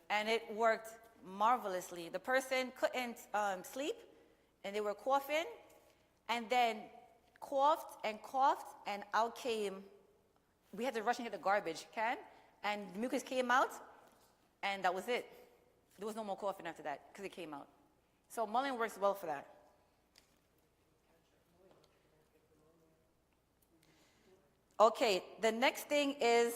and it worked marvelously. The person couldn't sleep, and they were coughing, and then coughed, and out came, we had to rush and get the garbage can, and the mucus came out, and that was it. There was no more coughing after that, because it came out. So mullein works well for that. Okay, the next thing is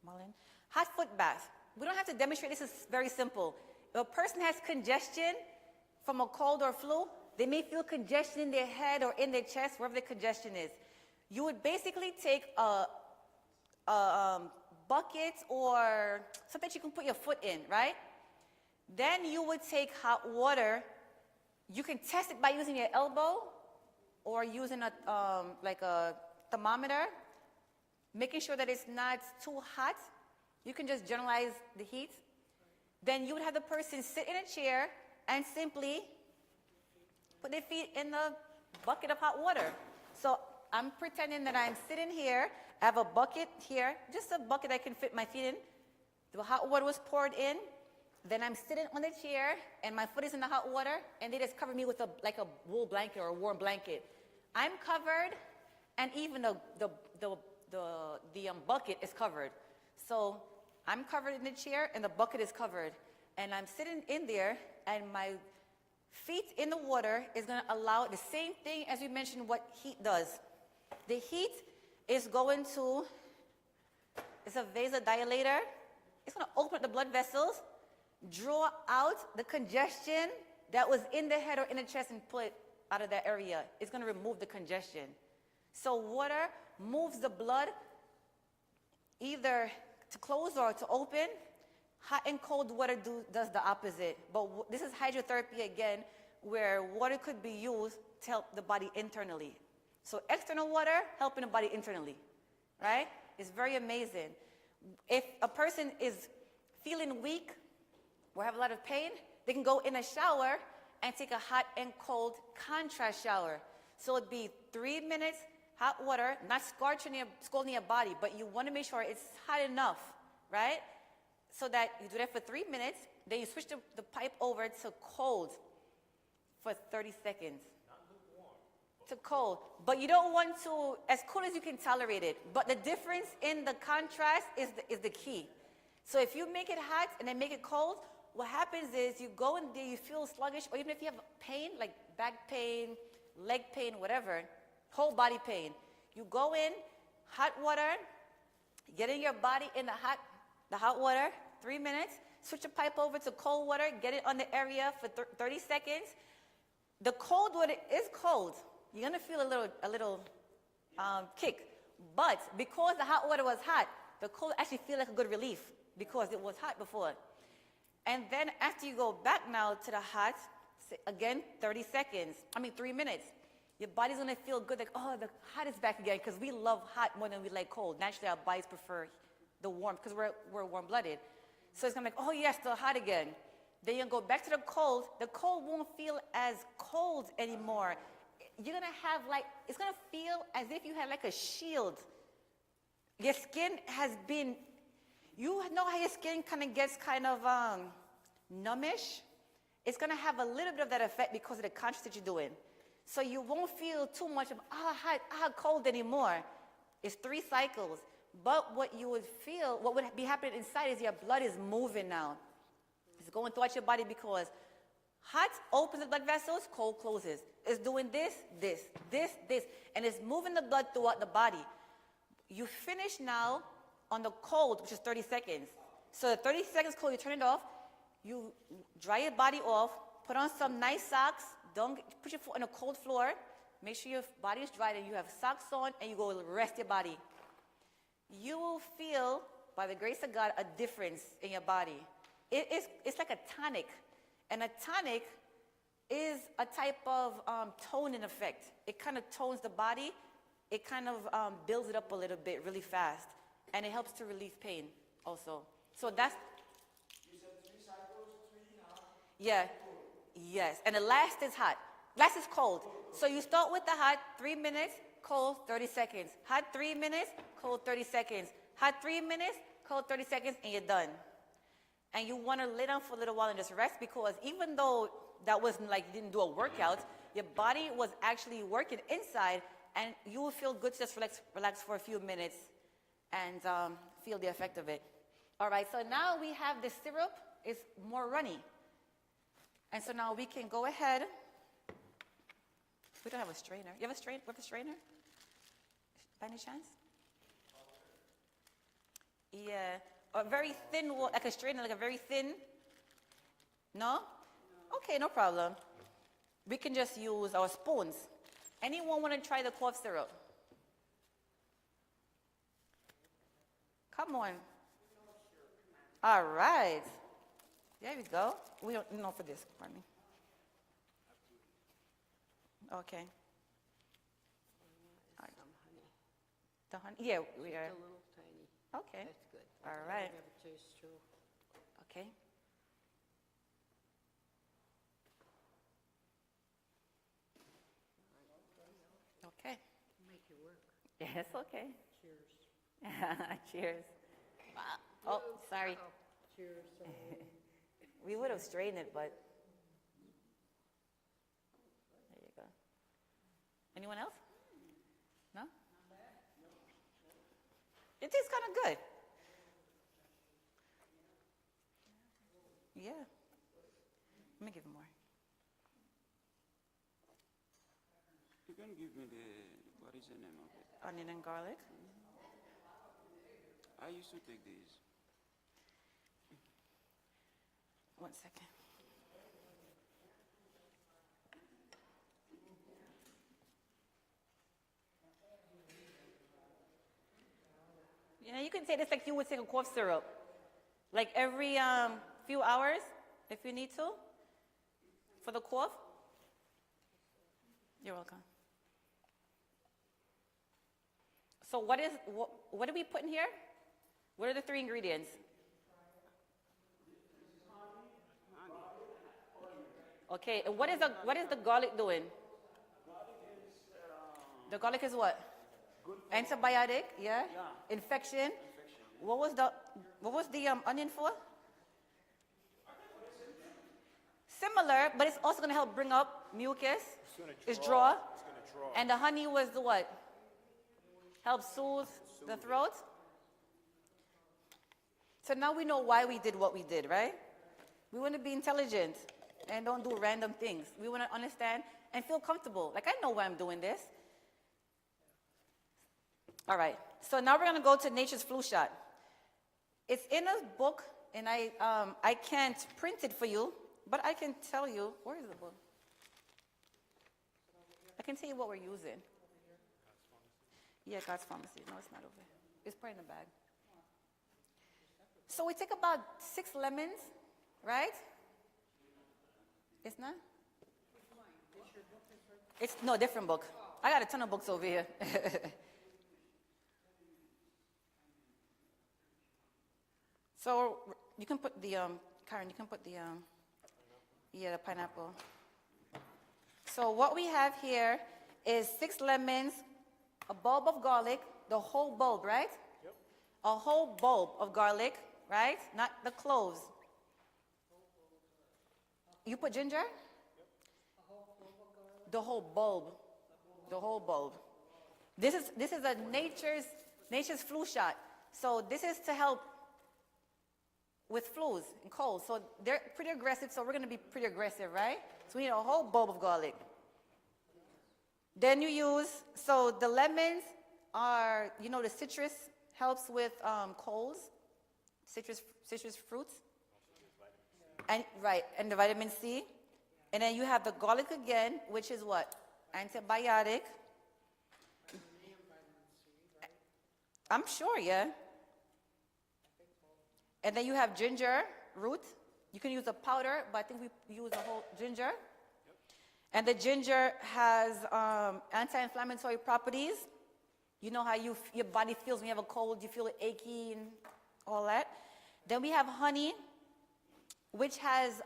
mullein. Hot foot bath. We don't have to demonstrate. This is very simple. If a person has congestion from a cold or flu, they may feel congestion in their head or in their chest, wherever the congestion is. You would basically take a bucket or something you can put your foot in, right? Then you would take hot water. You can test it by using your elbow or using like a thermometer, making sure that it's not too hot. You can just generalize the heat. Then you would have the person sit in a chair and simply put their feet in the bucket of hot water. So I'm pretending that I'm sitting here. I have a bucket here, just a bucket I can fit my feet in. The hot water was poured in. Then I'm sitting on the chair, and my foot is in the hot water, and they just cover me with like a wool blanket or a warm blanket. I'm covered, and even the bucket is covered. So I'm covered in the chair, and the bucket is covered. And I'm sitting in there, and my feet in the water is going to allow the same thing as we mentioned what heat does. The heat is going to, it's a vasodilator. It's going to open up the blood vessels, draw out the congestion that was in the head or in the chest and pull it out of that area. It's going to remove the congestion. So water moves the blood either to close or to open. Hot and cold water does the opposite. But this is hydrotherapy again, where water could be used to help the body internally. So external water helping the body internally, right? It's very amazing. If a person is feeling weak or have a lot of pain, they can go in a shower and take a hot and cold contrast shower. So it'd be 3 minutes, hot water, not scalding your body, but you want to make sure it's hot enough, right? So that you do that for 3 minutes, then you switch the pipe over to cold for 30 seconds. Not lukewarm. To cold. But you don't want to, as cool as you can tolerate it. But the difference in the contrast is the key. So if you make it hot and then make it cold, what happens is you go in there, you feel sluggish, or even if you have pain, like back pain, leg pain, whatever, whole body pain. You go in, hot water, getting your body in the hot water, 3 minutes, switch the pipe over to cold water, get it on the area for 30 seconds. The cold water is cold. You're gonna feel a little kick. But because the hot water was hot, the cold actually feel like a good relief because it was hot before. And then after you go back now to the hot, again, 3 minutes. Your body's gonna feel good, like, oh, the hot is back again, because we love hot more than we like cold. Naturally, our bodies prefer the warm, because we're warm-blooded. So it's gonna be like, oh yeah, still hot again. Then you're gonna go back to the cold. The cold won't feel as cold anymore. You're gonna have it's gonna feel as if you had like a shield. Your skin has been, you know how your skin kind of gets numbish? It's gonna have a little bit of that effect because of the contrast that you're doing. So you won't feel too much of, hot, cold anymore. It's 3 cycles. But what you would feel, what would be happening inside is your blood is moving now. It's going throughout your body because hot opens the blood vessels, cold closes. It's doing this, and it's moving the blood throughout the body. You finish now on the cold, which is 30 seconds. So the 30 seconds cold, you turn it off, you dry your body off, put on some nice socks, don't put your foot on a cold floor, make sure your body is dry, and you have socks on, and you go rest your body. You will feel, by the grace of God, a difference in your body. It's like a tonic. And a tonic is a type of toning effect. It kind of tones the body. It kind of builds it up a little bit really fast. And it helps to relieve pain also. So that's... You said 3 cycles, 3 hot. Yeah. Yes. And the last is hot. Last is cold. So you start with the hot, 3 minutes, cold, 30 seconds. Hot, 3 minutes, cold, 30 seconds. Hot 3 minutes, cold 30 seconds, and you're done. And you want to lay down for a little while and just rest, because even though that wasn't like you didn't do a workout, your body was actually working inside, and you will feel good to just relax for a few minutes and feel the effect of it. All right, so now we have the syrup. It's more runny. And so now we can go ahead. We don't have a strainer. You have a strainer? With a strainer? By any chance? Yeah. A very thin, like a strainer, like a very thin? No? Okay, no problem. We can just use our spoons. Anyone want to try the cough syrup? Come on. All right. There we go. We don't know for this, pardon me. Okay. All right. The honey? Yeah, we are. A little tiny. Okay. That's good. All I right. have a taste too. Okay. Okay. Make you work. Yes, okay. Cheers. Cheers. Oh, sorry. Uh-oh. Cheers. We would have strained it, but there you go. Anyone else? No? It tastes kind of good. Yeah. Let me give him more. You can give me what is the name of it? Onion and garlic. I used to take these. 1 second. Yeah, you can take this like you would take a cough syrup. Like every few hours, if you need to, for the cough. You're welcome. So what do we put in here? What are the 3 ingredients? Okay, and what is the garlic doing? The garlic is what? Antibiotic, yeah? Infection. What was the onion for? Similar, but it's also going to help bring up mucus. It's draw. It's going to draw. And the honey was the what? Help soothe the throat. So now we know why we did what we did, right? We want to be intelligent and don't do random things. We want to understand and feel comfortable. Like, I know why I'm doing this. All right. So now we're going to go to Nature's Flu Shot. It's in a book, and I can't print it for you, but I can tell you. Where is the book? I can tell you what we're using. Yeah, God's Pharmacy. No, it's not over here. It's probably in the bag. So we take about 6 lemons, right? It's not? It's no different book. I got a ton of books over here. So you can put the Keiron, you can put the the pineapple. So what we have here is 6 lemons, a bulb of garlic, the whole bulb, right? Yep. A whole bulb of garlic, right? Not the cloves. You put ginger? Yep. The whole bulb. The whole bulb. This is a nature's flu shot. So this is to help with flus and colds. So they're pretty aggressive, so we're going to be pretty aggressive, right? So we need a whole bulb of garlic. Then you use, so the lemons are, the citrus helps with colds, citrus fruits. And right, and the vitamin C. And then you have the garlic again, which is what? Antibiotic. I'm sure, yeah. And then you have ginger root. You can use a powder, but I think we use a whole ginger. Yep. And the ginger has anti-inflammatory properties. You know how your body feels when you have a cold, you feel it achy and all that. Then we have honey, which has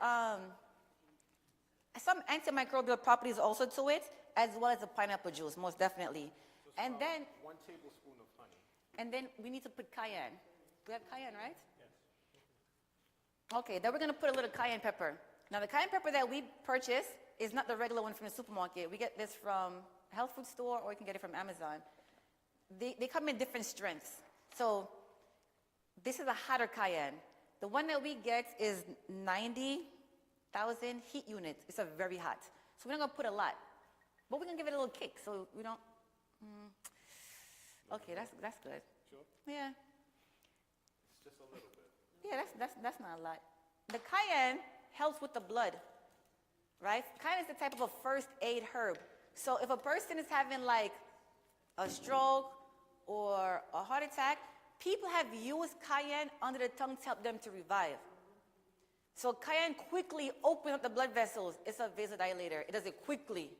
some antimicrobial properties also to it, as well as the pineapple juice, most definitely. So and then 1 tablespoon of honey. And then we need to put cayenne. We have cayenne, right? Yes. Okay, then we're going to put a little cayenne pepper. Now, the cayenne pepper that we purchase is not the regular one from the supermarket. We get this from a health food store, or you can get it from Amazon. They come in different strengths. So this is a hotter cayenne. The one that we get is 90,000 heat units. It's a very hot. So we're not going to put a lot. But we're going to give it a little kick so we don't... Okay, that's good. Sure? Yeah. It's just a little bit. Yeah, that's not a lot. The cayenne helps with the blood, right? Cayenne is the type of a first aid herb. So if a person is having like a stroke or a heart attack, people have used cayenne under the tongue to help them to revive. So cayenne quickly opens up the blood vessels. It's a vasodilator. It does it quickly.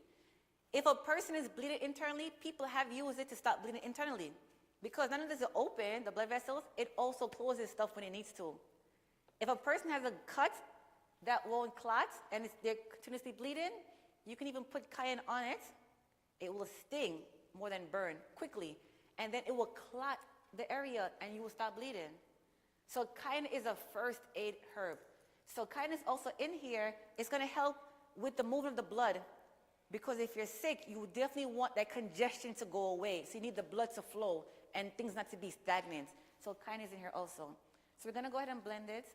If a person is bleeding internally, people have used it to stop bleeding internally. Because not only does it open the blood vessels, it also closes stuff when it needs to. If a person has a cut that won't clot and they're continuously bleeding, you can even put cayenne on it. It will sting more than burn quickly. And then it will clot the area and you will stop bleeding. So cayenne is a first aid herb. So cayenne is also in here. It's going to help with the movement of the blood. Because if you're sick, you definitely want that congestion to go away. So you need the blood to flow and things not to be stagnant. So cayenne is in here also. So we're going to go ahead and blend it.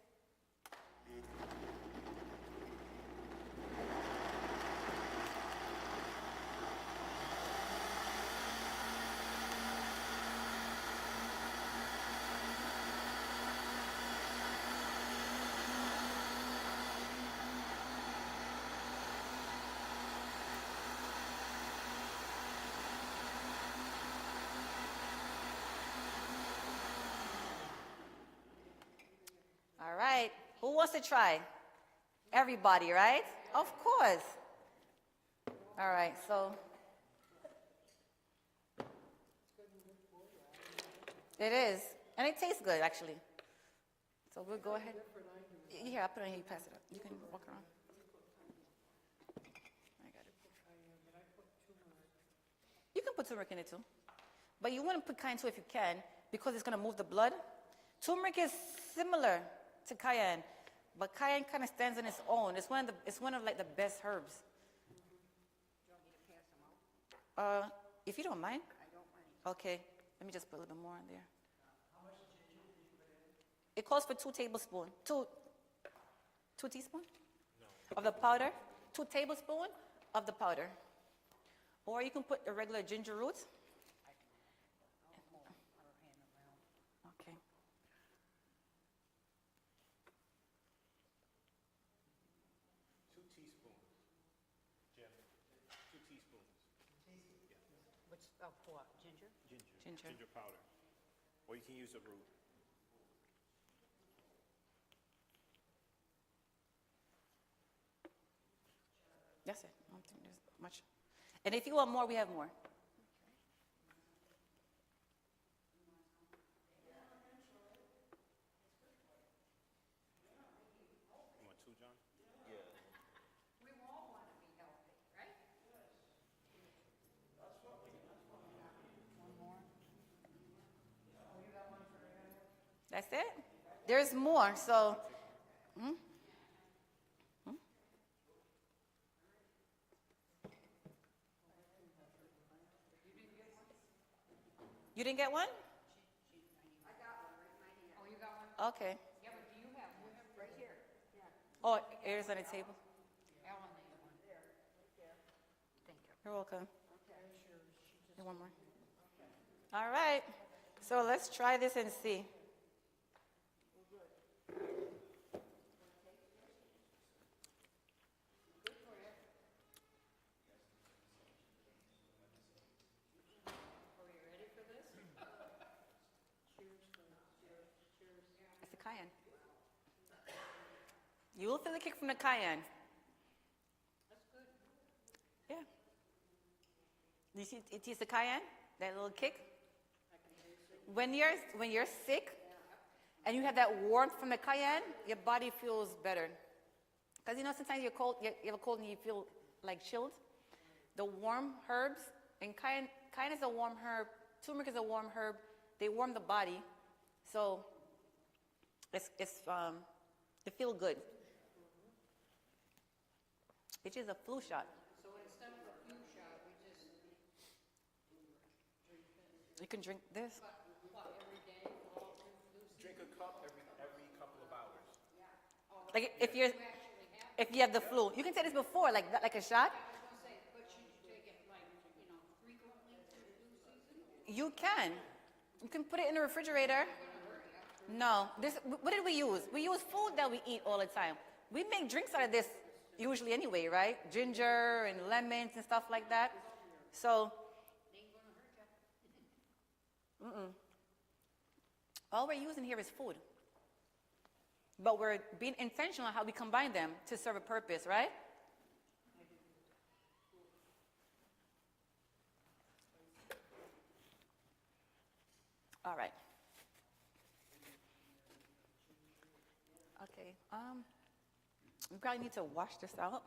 All right. Who wants to try? Everybody, right? Of course. All right. So it is. And it tastes good, actually. So we'll go ahead. Here, I'll put it in here. You pass it up. You can walk around. I got it. You can put turmeric in it, too. But you want to put cayenne, too, if you can, because it's going to move the blood. Turmeric is similar to cayenne, but cayenne kind of stands on its own. It's one of like the best herbs. If you don't mind. I don't mind. Okay, let me just put a little bit more in there. How much ginger did you put in? It calls for 2 tablespoons. 2 teaspoons? No. Of the powder. 2 tablespoons of the powder. Or you can put the regular ginger root. Okay. 2 teaspoons. Jim, 2 teaspoons. What's, of what, ginger? Ginger. Ginger powder. Or you can use the root. That's it. I don't think there's much. And if you want more, we have more. You want 2, John? We all want to be healthy, right? That's it? There's more, so. You didn't get one? I got one right in my hand. Oh, you got one? Okay. Yeah, but do you have one right here? Yeah. Oh, it is on the table. Ellen needs one. There, right there. Thank you. You're welcome. Okay. And one more. All right. So let's try this and see. It's the cayenne. You will feel the kick from the cayenne. That's good. Yeah. You see, it is the cayenne, that little kick. When you're sick, and you have that warmth from the cayenne, your body feels better. Because sometimes you're cold, you have a cold and you feel like chilled. The warm herbs, and cayenne is a warm herb, turmeric is a warm herb, They warm the body. So they feel good. It is a flu shot. So instead of a flu shot, we just drink this. You can drink this. What, every day for all through flu season? Drink a cup every couple of hours. Like if you have the flu, you can take this before, like that, like a shot. I was gonna say, but should you take it like, frequently through flu season? You can. You can put it in the refrigerator. No, what did we use? We use food that we eat all the time. We make drinks out of this usually anyway, right? Ginger and lemons and stuff like that. So, all we're using here is food. But we're being intentional on how we combine them to serve a purpose, right? All right. Okay. We probably need to wash this out.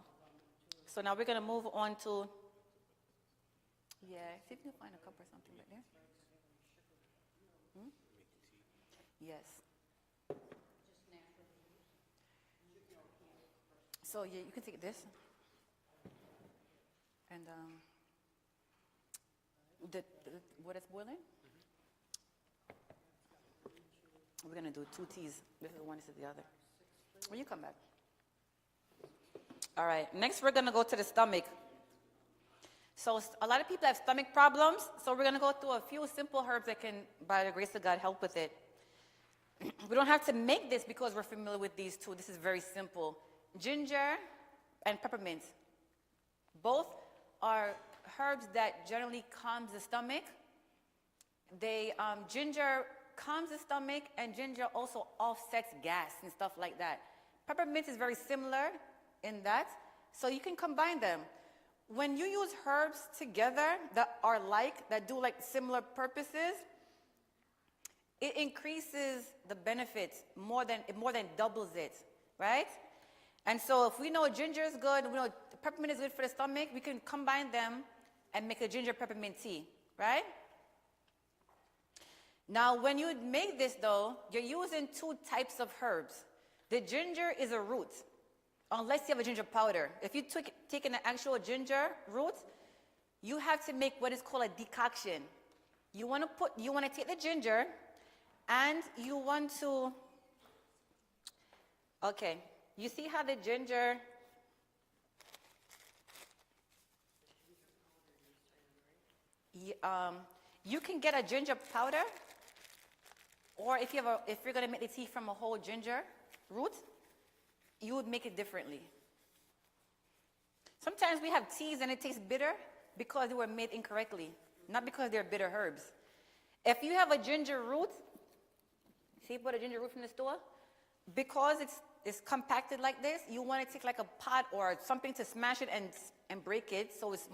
So now we're going to move on to, see if you can find a cup or something right there. Yes. So yeah, you can take this. And what is boiling? We're going to do 2 teas. This is one, this is the other. When you come back. All right. Next, we're going to go to the stomach. So a lot of people have stomach problems. So we're going to go through a few simple herbs that can, by the grace of God, help with it. We don't have to make this because we're familiar with these two. This is very simple. Ginger and peppermint. Both are herbs that generally calms the stomach. Ginger calms the stomach, and ginger also offsets gas and stuff like that. Peppermint is very similar in that, so you can combine them. When you use herbs together that do like similar purposes, it increases the benefits more than doubles it, right? And so if we know ginger is good, we know peppermint is good for the stomach, we can combine them and make a ginger peppermint tea, right? Now, when you make this, though, you're using 2 types of herbs. The ginger is a root, unless you have a ginger powder. If you take an actual ginger root, you have to make what is called a decoction. You want to take the ginger, and you want to, okay, you see how the ginger, you can get a ginger powder, or if you're going to make the tea from a whole ginger root, you would make it differently. Sometimes we have teas and it tastes bitter because they were made incorrectly, not because they're bitter herbs. If you have a ginger root, see, put a ginger root from the store, because it's compacted like this, you want to take like a pot or something to smash it and break it so it's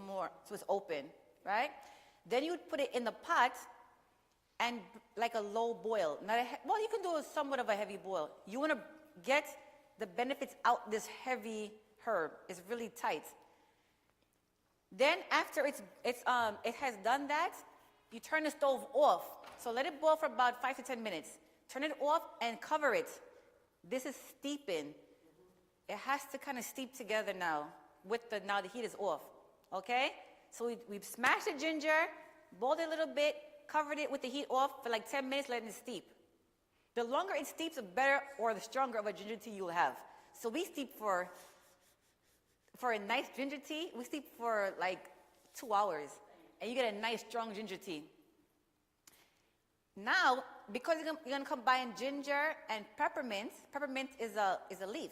open, right? Then you would put it in the pot and like a low boil. You can do somewhat of a heavy boil. You want to get the benefits out this heavy herb. It's really tight. Then after it has done that, you turn the stove off. So let it boil for about 5 to 10 minutes. Turn it off and cover it. This is steeping. It has to kind of steep together now now the heat is off. Okay? So we've smashed the ginger, boiled it a little bit, covered it with the heat off for like 10 minutes, letting it steep. The longer it steeps, the better or the stronger of a ginger tea you'll have. So we steep for a nice ginger tea, we steep for like 2 hours, and you get a nice strong ginger tea. Now, because you're going to combine ginger and peppermint is a leaf.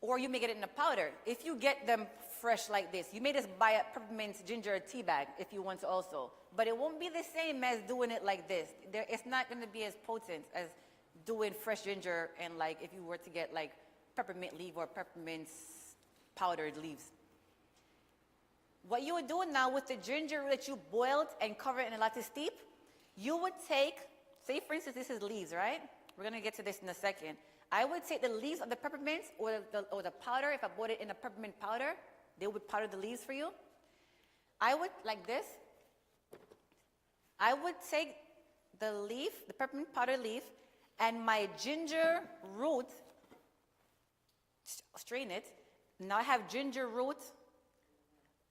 Or you may get it in a powder. If you get them fresh like this, you may just buy a peppermint ginger tea bag if you want to also. But it won't be the same as doing it like this. It's not going to be as potent as doing fresh ginger and like if you were to get like peppermint leaf or peppermint powdered leaves. What you would do now with the ginger that you boiled and covered and allowed to steep, you would take, say for instance this is leaves, right? We're going to get to this in a second. I would take the leaves of the peppermint or the powder. If I bought it in a peppermint powder, they would powder the leaves for you. I would, like this, I would take the leaf, the peppermint powder leaf, and my ginger root, strain it. Now I have ginger root.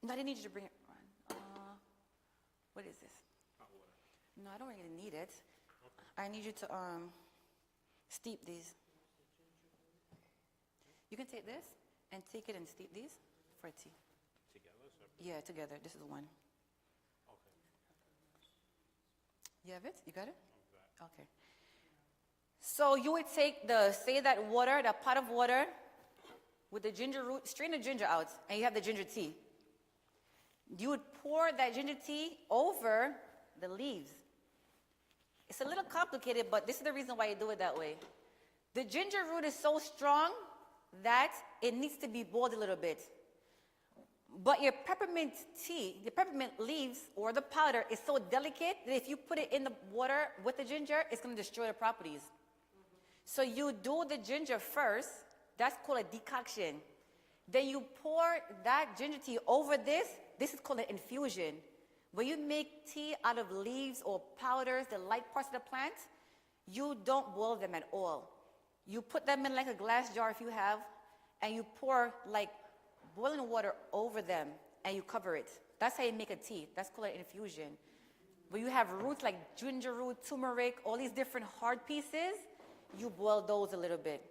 No, I didn't need you to bring it. What is this? No, I don't really need it. I need you to steep these. You can take this and take it and steep these for tea. Together, separate? Yeah, together. This is one. Okay. You have it? You got it? I'm back. Okay. So you would take that water, that pot of water with the ginger root, strain the ginger out, and you have the ginger tea. You would pour that ginger tea over the leaves. It's a little complicated, but this is the reason why you do it that way. The ginger root is so strong that it needs to be boiled a little bit. But your peppermint tea, the peppermint leaves or the powder is so delicate that if you put it in the water with the ginger, it's going to destroy the properties. So you do the ginger first. That's called a decoction. Then you pour that ginger tea over this. This is called an infusion. When you make tea out of leaves or powders, the light parts of the plant, you don't boil them at all. You put them in like a glass jar if you have, and you pour like boiling water over them, and you cover it. That's how you make a tea. That's called an infusion. When you have roots like ginger root, turmeric, all these different hard pieces, you boil those a little bit.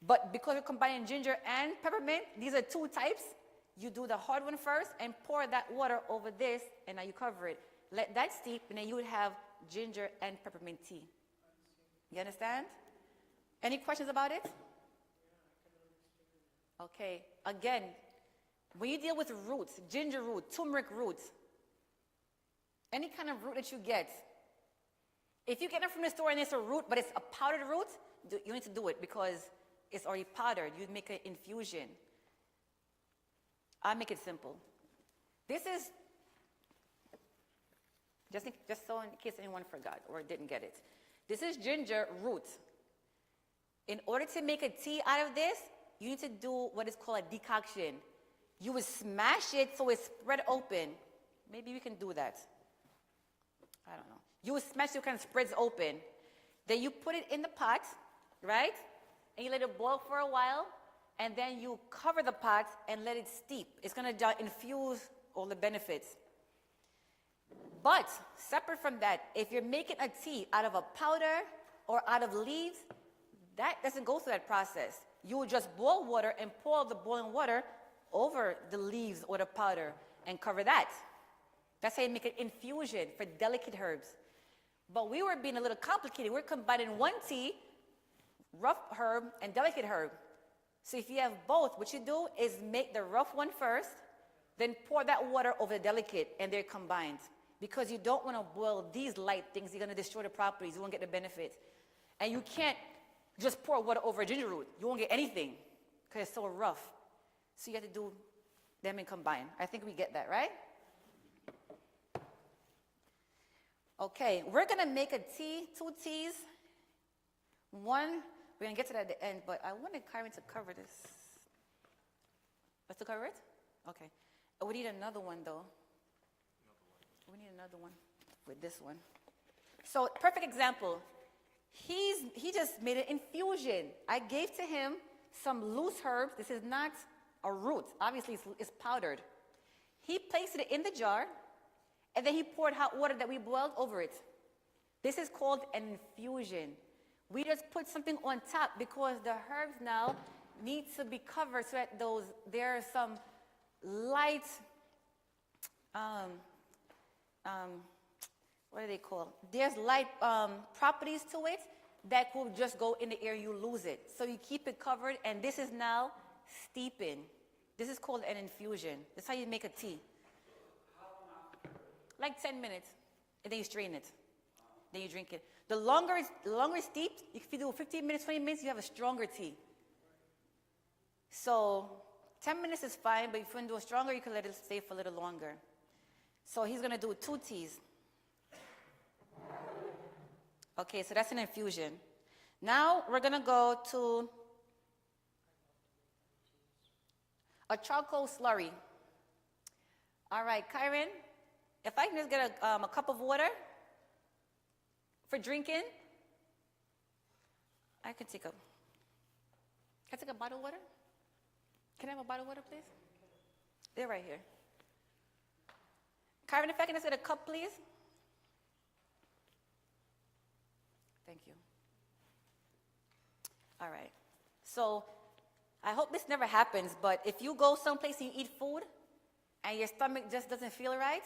But because you're combining ginger and peppermint, these are two types. You do the hard one first and pour that water over this, and now you cover it. Let that steep, and then you would have ginger and peppermint tea. You understand? Any questions about it? Okay. Again, when you deal with roots, ginger root, turmeric root, any kind of root that you get, if you get it from the store and it's a root, but it's a powdered root, you need to do it because it's already powdered. You make an infusion. I'll make it simple. This is, just so in case anyone forgot or didn't get it. This is ginger root. In order to make a tea out of this, you need to do what is called a decoction. You would smash it so it's spread open. Maybe we can do that. I don't know. You would smash it so it kind of spreads open. Then you put it in the pot, right? And you let it boil for a while. And then you cover the pot and let it steep. It's going to infuse all the benefits. But separate from that, if you're making a tea out of a powder or out of leaves, that doesn't go through that process. You will just boil water and pour the boiling water over the leaves or the powder and cover that. That's how you make an infusion for delicate herbs. But we were being a little complicated. We're combining one tea, rough herb and delicate herb. So if you have both, what you do is make the rough one first, then pour that water over the delicate, and they're combined. Because you don't want to boil these light things. You're going to destroy the properties. You won't get the benefits. And you can't just pour water over a ginger root. You won't get anything because it's so rough. So you have to do them and combine. I think we get that, right? Okay, we're going to make a tea, 2 teas. One, we're going to get to that at the end, but I wanted Keiron to cover this. Let's to cover it? Okay. We need another one, though. We need another one with this one. So, perfect example. He just made an infusion. I gave to him some loose herbs. This is not a root. Obviously, it's powdered. He placed it in the jar, and then he poured hot water that we boiled over it. This is called an infusion. We just put something on top because the herbs now need to be covered so that there are some light, what are they called? There's light properties to it that will just go in the air, you lose it. So you keep it covered, and this is now steeping. This is called an infusion. That's how you make a tea. Like 10 minutes, and then you strain it. Then you drink it. The longer it's steeped, if you do 15 minutes, 20 minutes, you have a stronger tea. So 10 minutes is fine, but if you want to do it stronger, you can let it stay for a little longer. So he's going to do 2 teas. Okay, so that's an infusion. Now we're going to go to a charcoal slurry. All right, Keiron, if I can just get a cup of water. For drinking, I can take a bottle of water? Can I have a bottle of water, please? They're right here. Keiron, if I can just get a cup, please. Thank you. All right. So I hope this never happens, but if you go someplace and you eat food and your stomach just doesn't feel right,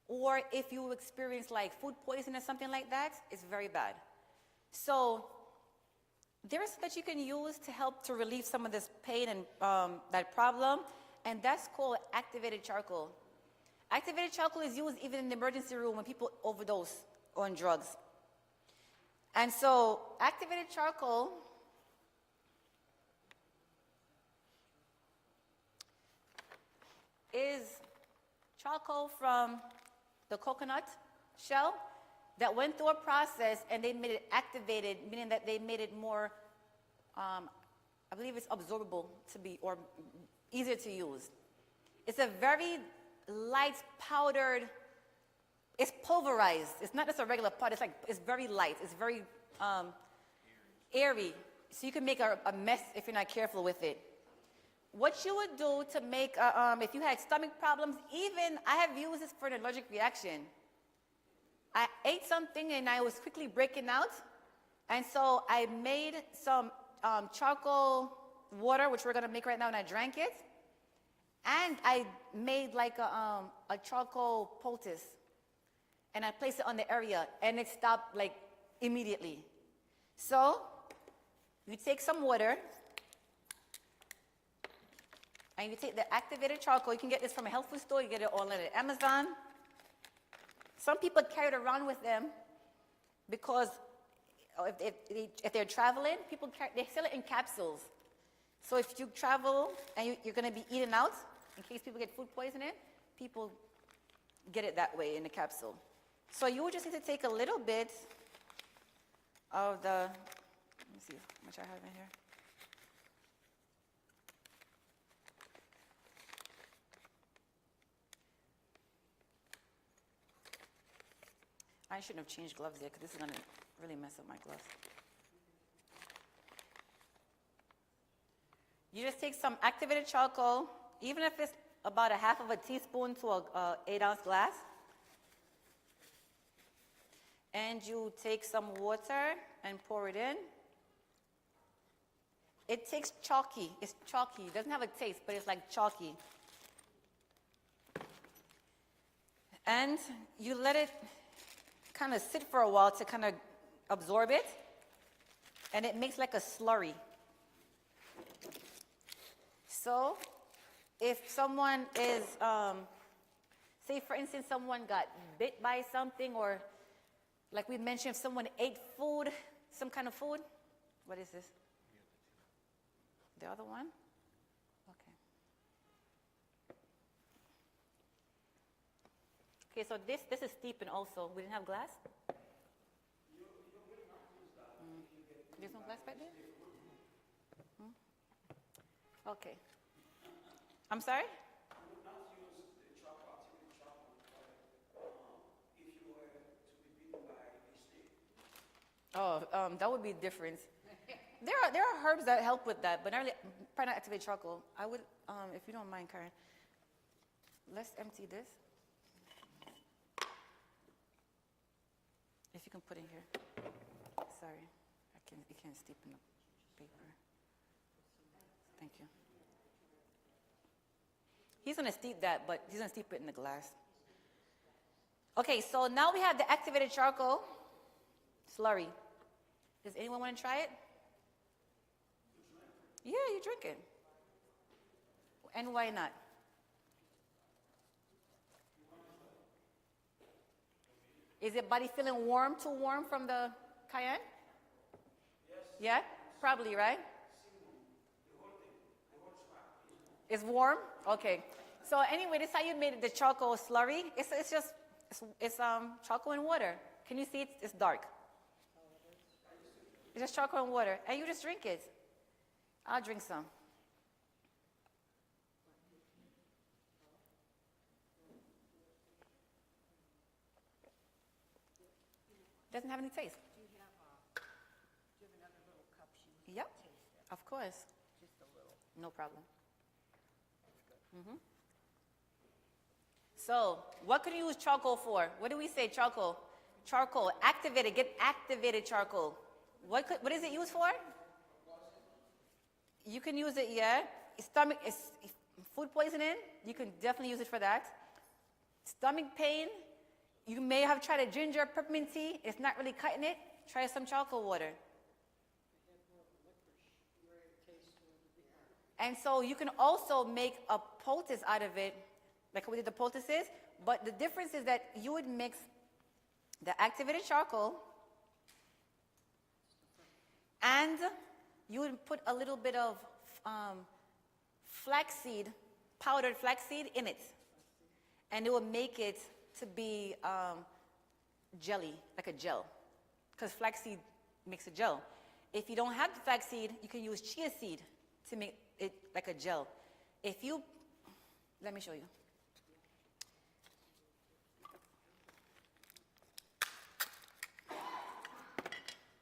or if you experience like food poisoning or something like that, it's very bad. So there is something that you can use to help to relieve some of this pain and that problem, and that's called activated charcoal. Activated charcoal is used even in the emergency room when people overdose on drugs. And so activated charcoal is charcoal from the coconut shell that went through a process and they made it activated, meaning that they made it more, I believe it's absorbable to be, or easier to use. It's a very light powdered, it's pulverized. It's not just a regular powder, it's very light. It's very airy. So you can make a mess if you're not careful with it. What you would do to make, if you had stomach problems, even, I have used this for an allergic reaction. I ate something and I was quickly breaking out. And so I made some charcoal water, which we're going to make right now, and I drank it. And I made like a charcoal poultice. And I placed it on the area, and it stopped like immediately. So you take some water, and you take the activated charcoal. You can get this from a health food store. You get it online at Amazon. Some people carry it around with them because if they're traveling, they sell it in capsules. So if you travel and you're going to be eating out, in case people get food poisoning, people get it that way in the capsule. So you would just need to take a little bit of the, let me see how much I have in here. I shouldn't have changed gloves yet because this is going to really mess up my gloves. You just take some activated charcoal, even if it's about a half of a teaspoon to a 8-ounce glass. And you take some water and pour it in. It tastes chalky. It's chalky. It doesn't have a taste, but it's like chalky. And you let it kind of sit for a while to kind of absorb it. And it makes like a slurry. So if someone is, say for instance, someone got bit by something, or like we mentioned, if someone ate food, some kind of food. What is this? The other one? Okay. Okay, so this is steeping also. We didn't have glass? There's no glass back there? Okay. I'm sorry? You would not use the charcoal, activated charcoal, if you were to be bitten by a snake. Oh, that would be different. There are herbs that help with that, but not really, probably not activated charcoal. I would, if you don't mind, Karen, let's empty this. If you can put in here. Sorry, it can't steep in the paper. Thank you. He's going to steep that, but he's going to steep it in the glass. Okay, so now we have the activated charcoal slurry. Does anyone want to try it? Yeah, you drink it. And why not? Is your body feeling warm, too warm from the cayenne? Yes. Yeah? Probably, right? It's warm? Okay. So anyway, this is how you made the charcoal slurry. It's just charcoal and water. Can you see it? It's dark. It's just charcoal and water. And you just drink it. I'll drink some. Doesn't have any taste. Do you have another little cup she wants Yep, to taste it? of course. Just a little. No problem. So, what can you use charcoal for? What do we say charcoal? Charcoal, activated, get activated charcoal. What is it used for? You can use it, yeah. Stomach, food poisoning, you can definitely use it for that. Stomach pain, you may have tried a ginger peppermint tea. It's not really cutting it. Try some charcoal water. And so you can also make a poultice out of it, like we did the poultices, but the difference is that you would mix the activated charcoal and you would put a little bit of flaxseed, powdered flaxseed in it. And it will make it to be jelly, like a gel, because flaxseed makes a gel. If you don't have the flaxseed, you can use chia seed to make it like a gel. Let me show you.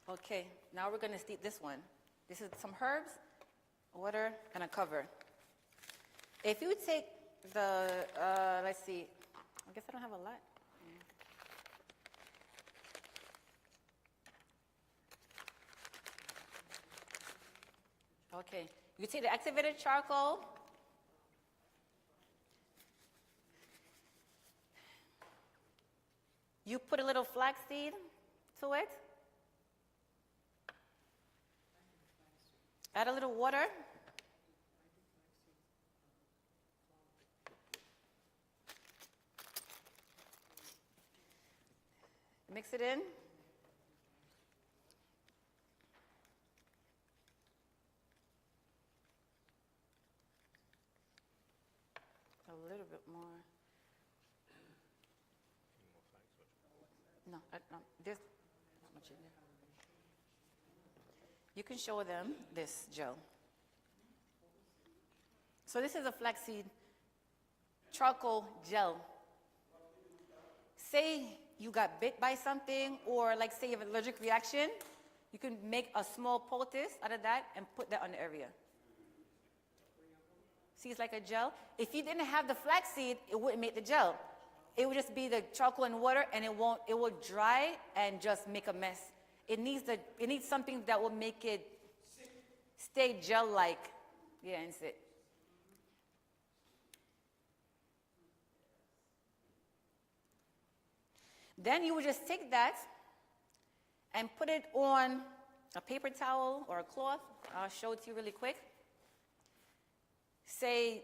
Okay, now we're going to steep this one. This is some herbs, water, and a cover. If you take the, let's see, I guess I don't have a lot. Okay, you take the activated charcoal. You put a little flaxseed to it. Add a little water. Mix it in. A little bit more. No, there's not much in there. You can show them this gel. So this is a flaxseed charcoal gel. Say you got bit by something, or like say you have an allergic reaction, you can make a small poultice out of that and put that on the area. See, it's like a gel. If you didn't have the flaxseed, it wouldn't make the gel. It would just be the charcoal and water, and it will dry and just make a mess. It needs something that will make it stay gel-like. Yeah, and sit. Then you would just take that and put it on a paper towel or a cloth. I'll show it to you really quick. Say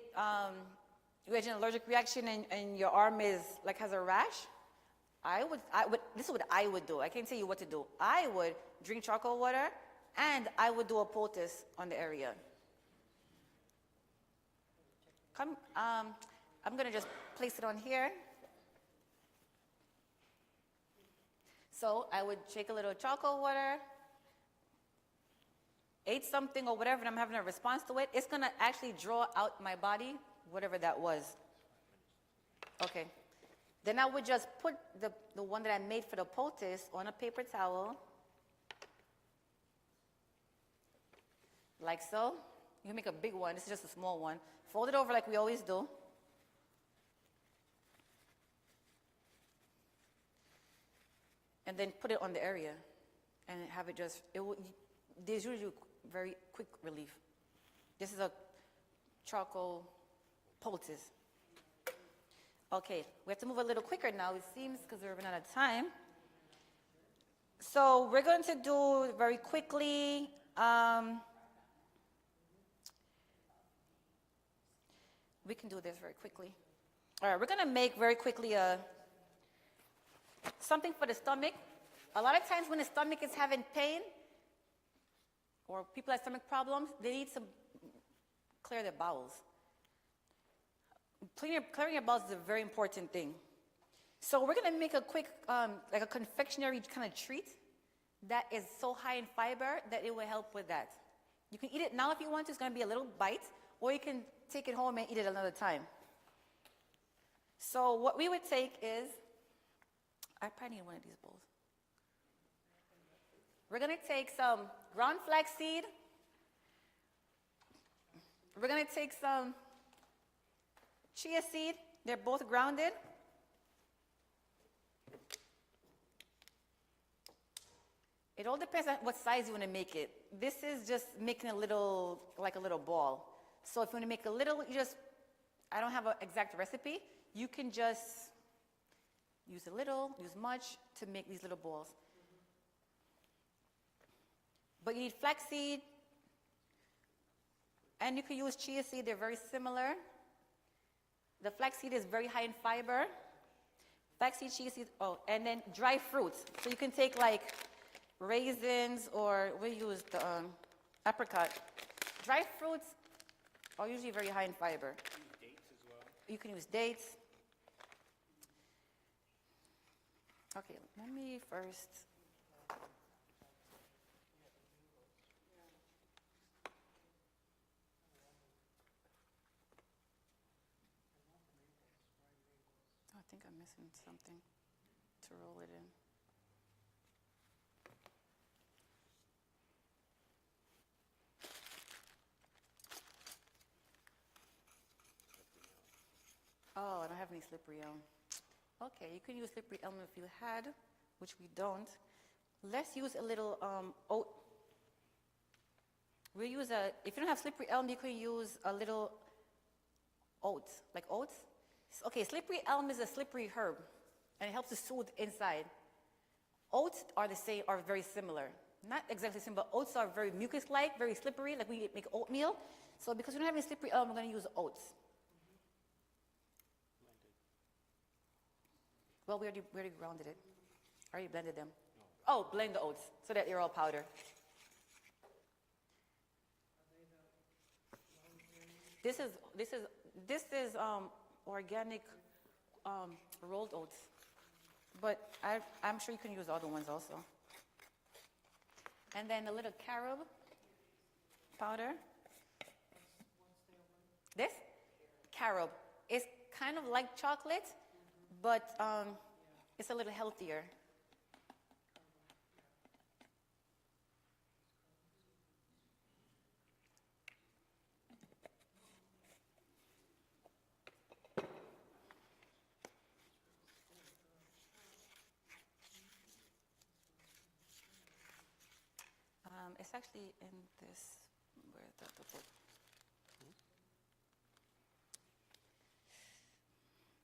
you had an allergic reaction and your arm has a rash. This is what I would do. I can't tell you what to do. I would drink charcoal water and I would do a poultice on the area. I'm gonna just place it on here. So I would shake a little charcoal water, ate something or whatever, and I'm having a response to it. It's gonna actually draw out my body, whatever that was. Okay. Then I would just put the one that I made for the poultice on a paper towel, like so. You can make a big one. This is just a small one. Fold it over like we always do. And then put it on the area and have it just, there's usually very quick relief. This is a charcoal poultice. Okay, we have to move a little quicker now, it seems, because we're running out of time. So we're going to do very quickly, we can do this very quickly. All right, we're going to make very quickly something for the stomach. A lot of times when the stomach is having pain, or people have stomach problems, they need to clear their bowels. Clearing your bowels is a very important thing. So we're going to make a quick, like a confectionery kind of treat that is so high in fiber that it will help with that. You can eat it now if you want to. It's going to be a little bite, or you can take it home and eat it another time. So what we would take is, I probably need one of these bowls. We're gonna take some ground flaxseed. We're gonna take some chia seed. They're both grounded. It all depends on what size you want to make it. This is just making a little, like a little ball. So if you want to make a little, I don't have an exact recipe. You can just use a little, use much to make these little balls. But you need flaxseed, and you can use chia seed. They're very similar. The flaxseed is very high in fiber. Flaxseed, chia seed, and then dry fruits. So you can take like raisins, or we use the apricot. Dry fruits are usually very high in fiber. Use dates as well. You can use dates. Okay, let me first. I think I'm missing something to roll it in. Oh, I don't have any slippery elm. Okay, you can use slippery elm if you had, which we don't. Let's use a little oat. We'll use if you don't have slippery elm, you can use a little oats, like oats. Okay, slippery elm is a slippery herb, and it helps to soothe inside. Oats are very similar. Not exactly similar, but oats are very mucus-like, very slippery, like we make oatmeal. So because we don't have any slippery elm, we're going to use oats. Well, we already grounded it. I already blended them. Oh, blend the oats so that they're all powder. This is organic rolled oats, but I'm sure you can use other ones also. And then a little carob powder. This carob is kind of like chocolate, but it's a little healthier. It's actually in this, where's the book?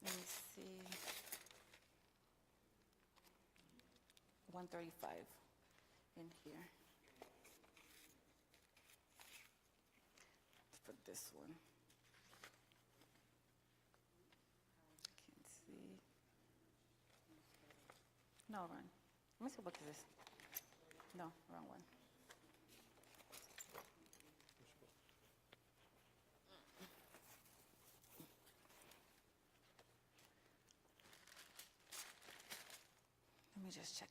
Let me see. 135 in here. Let's put this one. Can't see. No, wrong. Let me see what book is this. No, wrong one. Let me just check.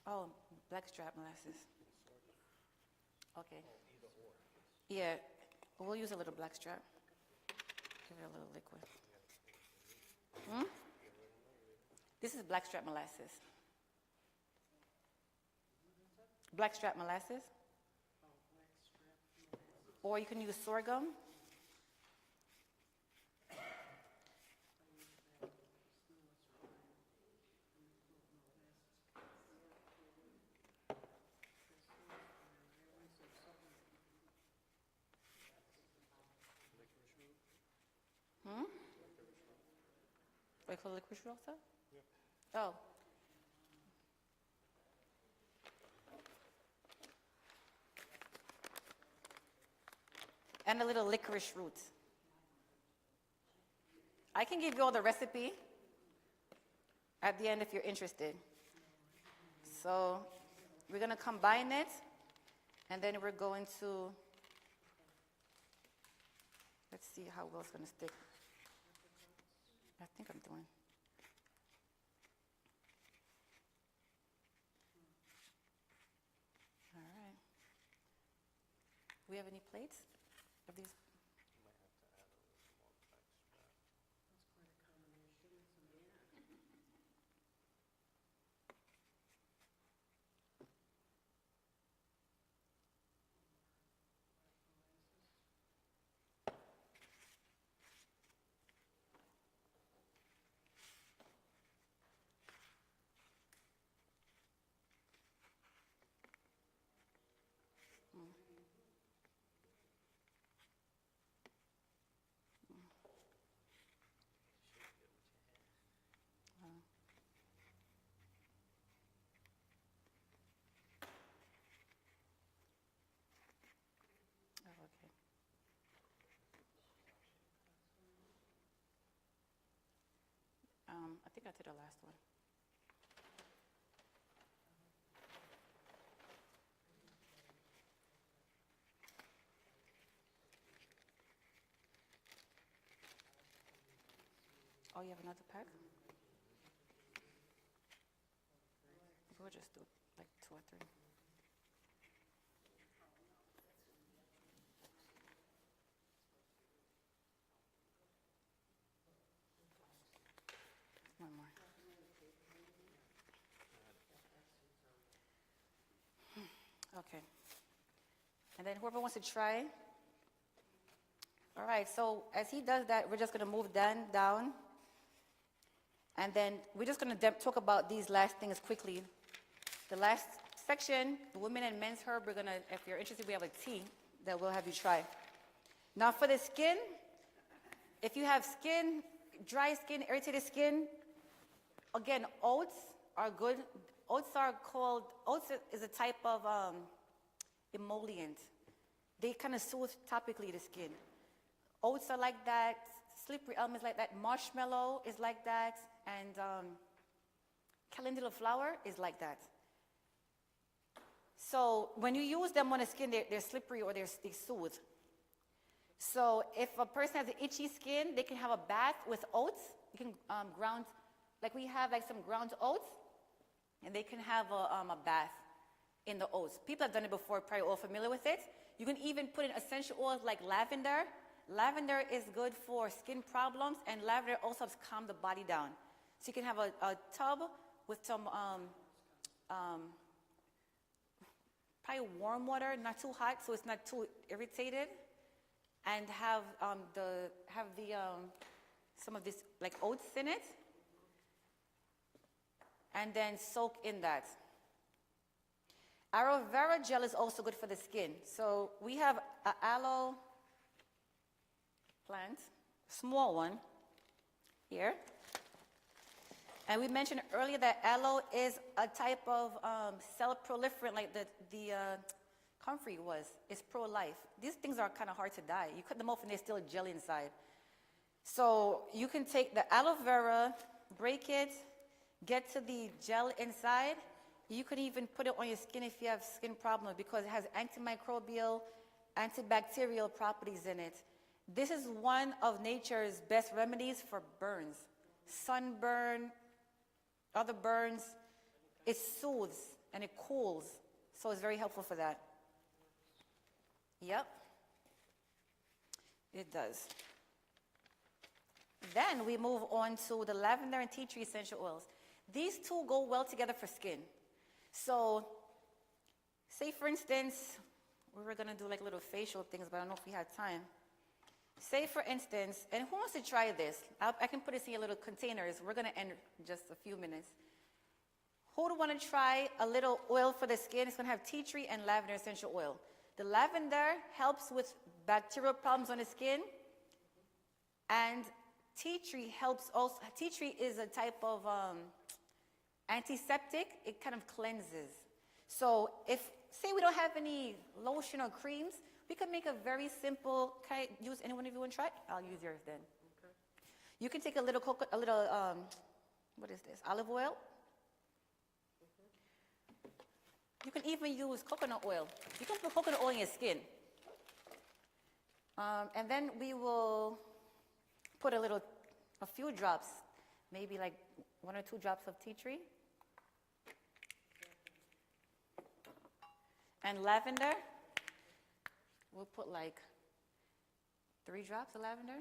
Oh, blackstrap molasses. Okay. Yeah, we'll use a little blackstrap. Give it a little liquid. This is blackstrap molasses. Blackstrap molasses. Or you can use sorghum. Wait for the licorice root also? Yeah. Oh. And a little licorice root. I can give you all the recipe at the end if you're interested. So we're going to combine it, and then we're going to, let's see how well it's going to stick. I think I'm doing. All right. We have any plates of these? You might have to add a little more black strap. That's quite a combination, isn't it? think I did the last one. Oh, you have another pack? We'll just do like 2 or 3. One more. Okay. And then whoever wants to try. All right, so as he does that, we're just going to move down. And then we're just going to talk about these last things quickly. The last section, the women and men's herb, we're going to, if you're interested, we have a tea that we'll have you try. Now for the skin, if you have skin, dry skin, irritated skin, again, oats are good. Oats is a type of emollient. They kind of soothe topically the skin. Oats are like that. Slippery elm is like that. Marshmallow is like that. And calendula flower is like that. So when you use them on the skin, they're slippery or they soothe. So if a person has an itchy skin, they can have a bath with oats. You can ground, like we have like some ground oats, and they can have a bath in the oats. People have done it before, probably all familiar with it. You can even put in essential oils like lavender. Lavender is good for skin problems, and lavender also helps calm the body down. So you can have a tub with some probably warm water, not too hot, so it's not too irritated, and have some of this like oats in it, and then soak in that. Aloe vera gel is also good for the skin. So we have an aloe plant, small one here. And we mentioned earlier that aloe is a type of cell proliferant like the comfrey was. It's pro-life. These things are kind of hard to die. You cut them off and there's still jelly inside. So you can take the aloe vera, break it, get to the gel inside. You could even put it on your skin if you have skin problems because it has antimicrobial, antibacterial properties in it. This is one of nature's best remedies for burns. Sunburn, other burns, it soothes and it cools. So it's very helpful for that. Yep, it does. Then we move on to the lavender and tea tree essential oils. These two go well together for skin. So, say for instance, we were gonna do like little facial things, but I don't know if we had time. Say for instance, and who wants to try this? I can put this in your little containers. We're gonna end in just a few minutes. Who would want to try a little oil for the skin? It's gonna have tea tree and lavender essential oil. The lavender helps with bacterial problems on the skin, and tea tree helps also. Tea tree is a type of antiseptic. It kind of cleanses. So if, say we don't have any lotion or creams, we can make a very simple, can I use any one of you want to try? I'll use yours then. Okay. You can take a little what is this, olive oil. You can even use coconut oil. You can put coconut oil in your skin. And then we will put a few drops, maybe like 1 or 2 drops of tea tree. And lavender, we'll put like 3 drops of lavender.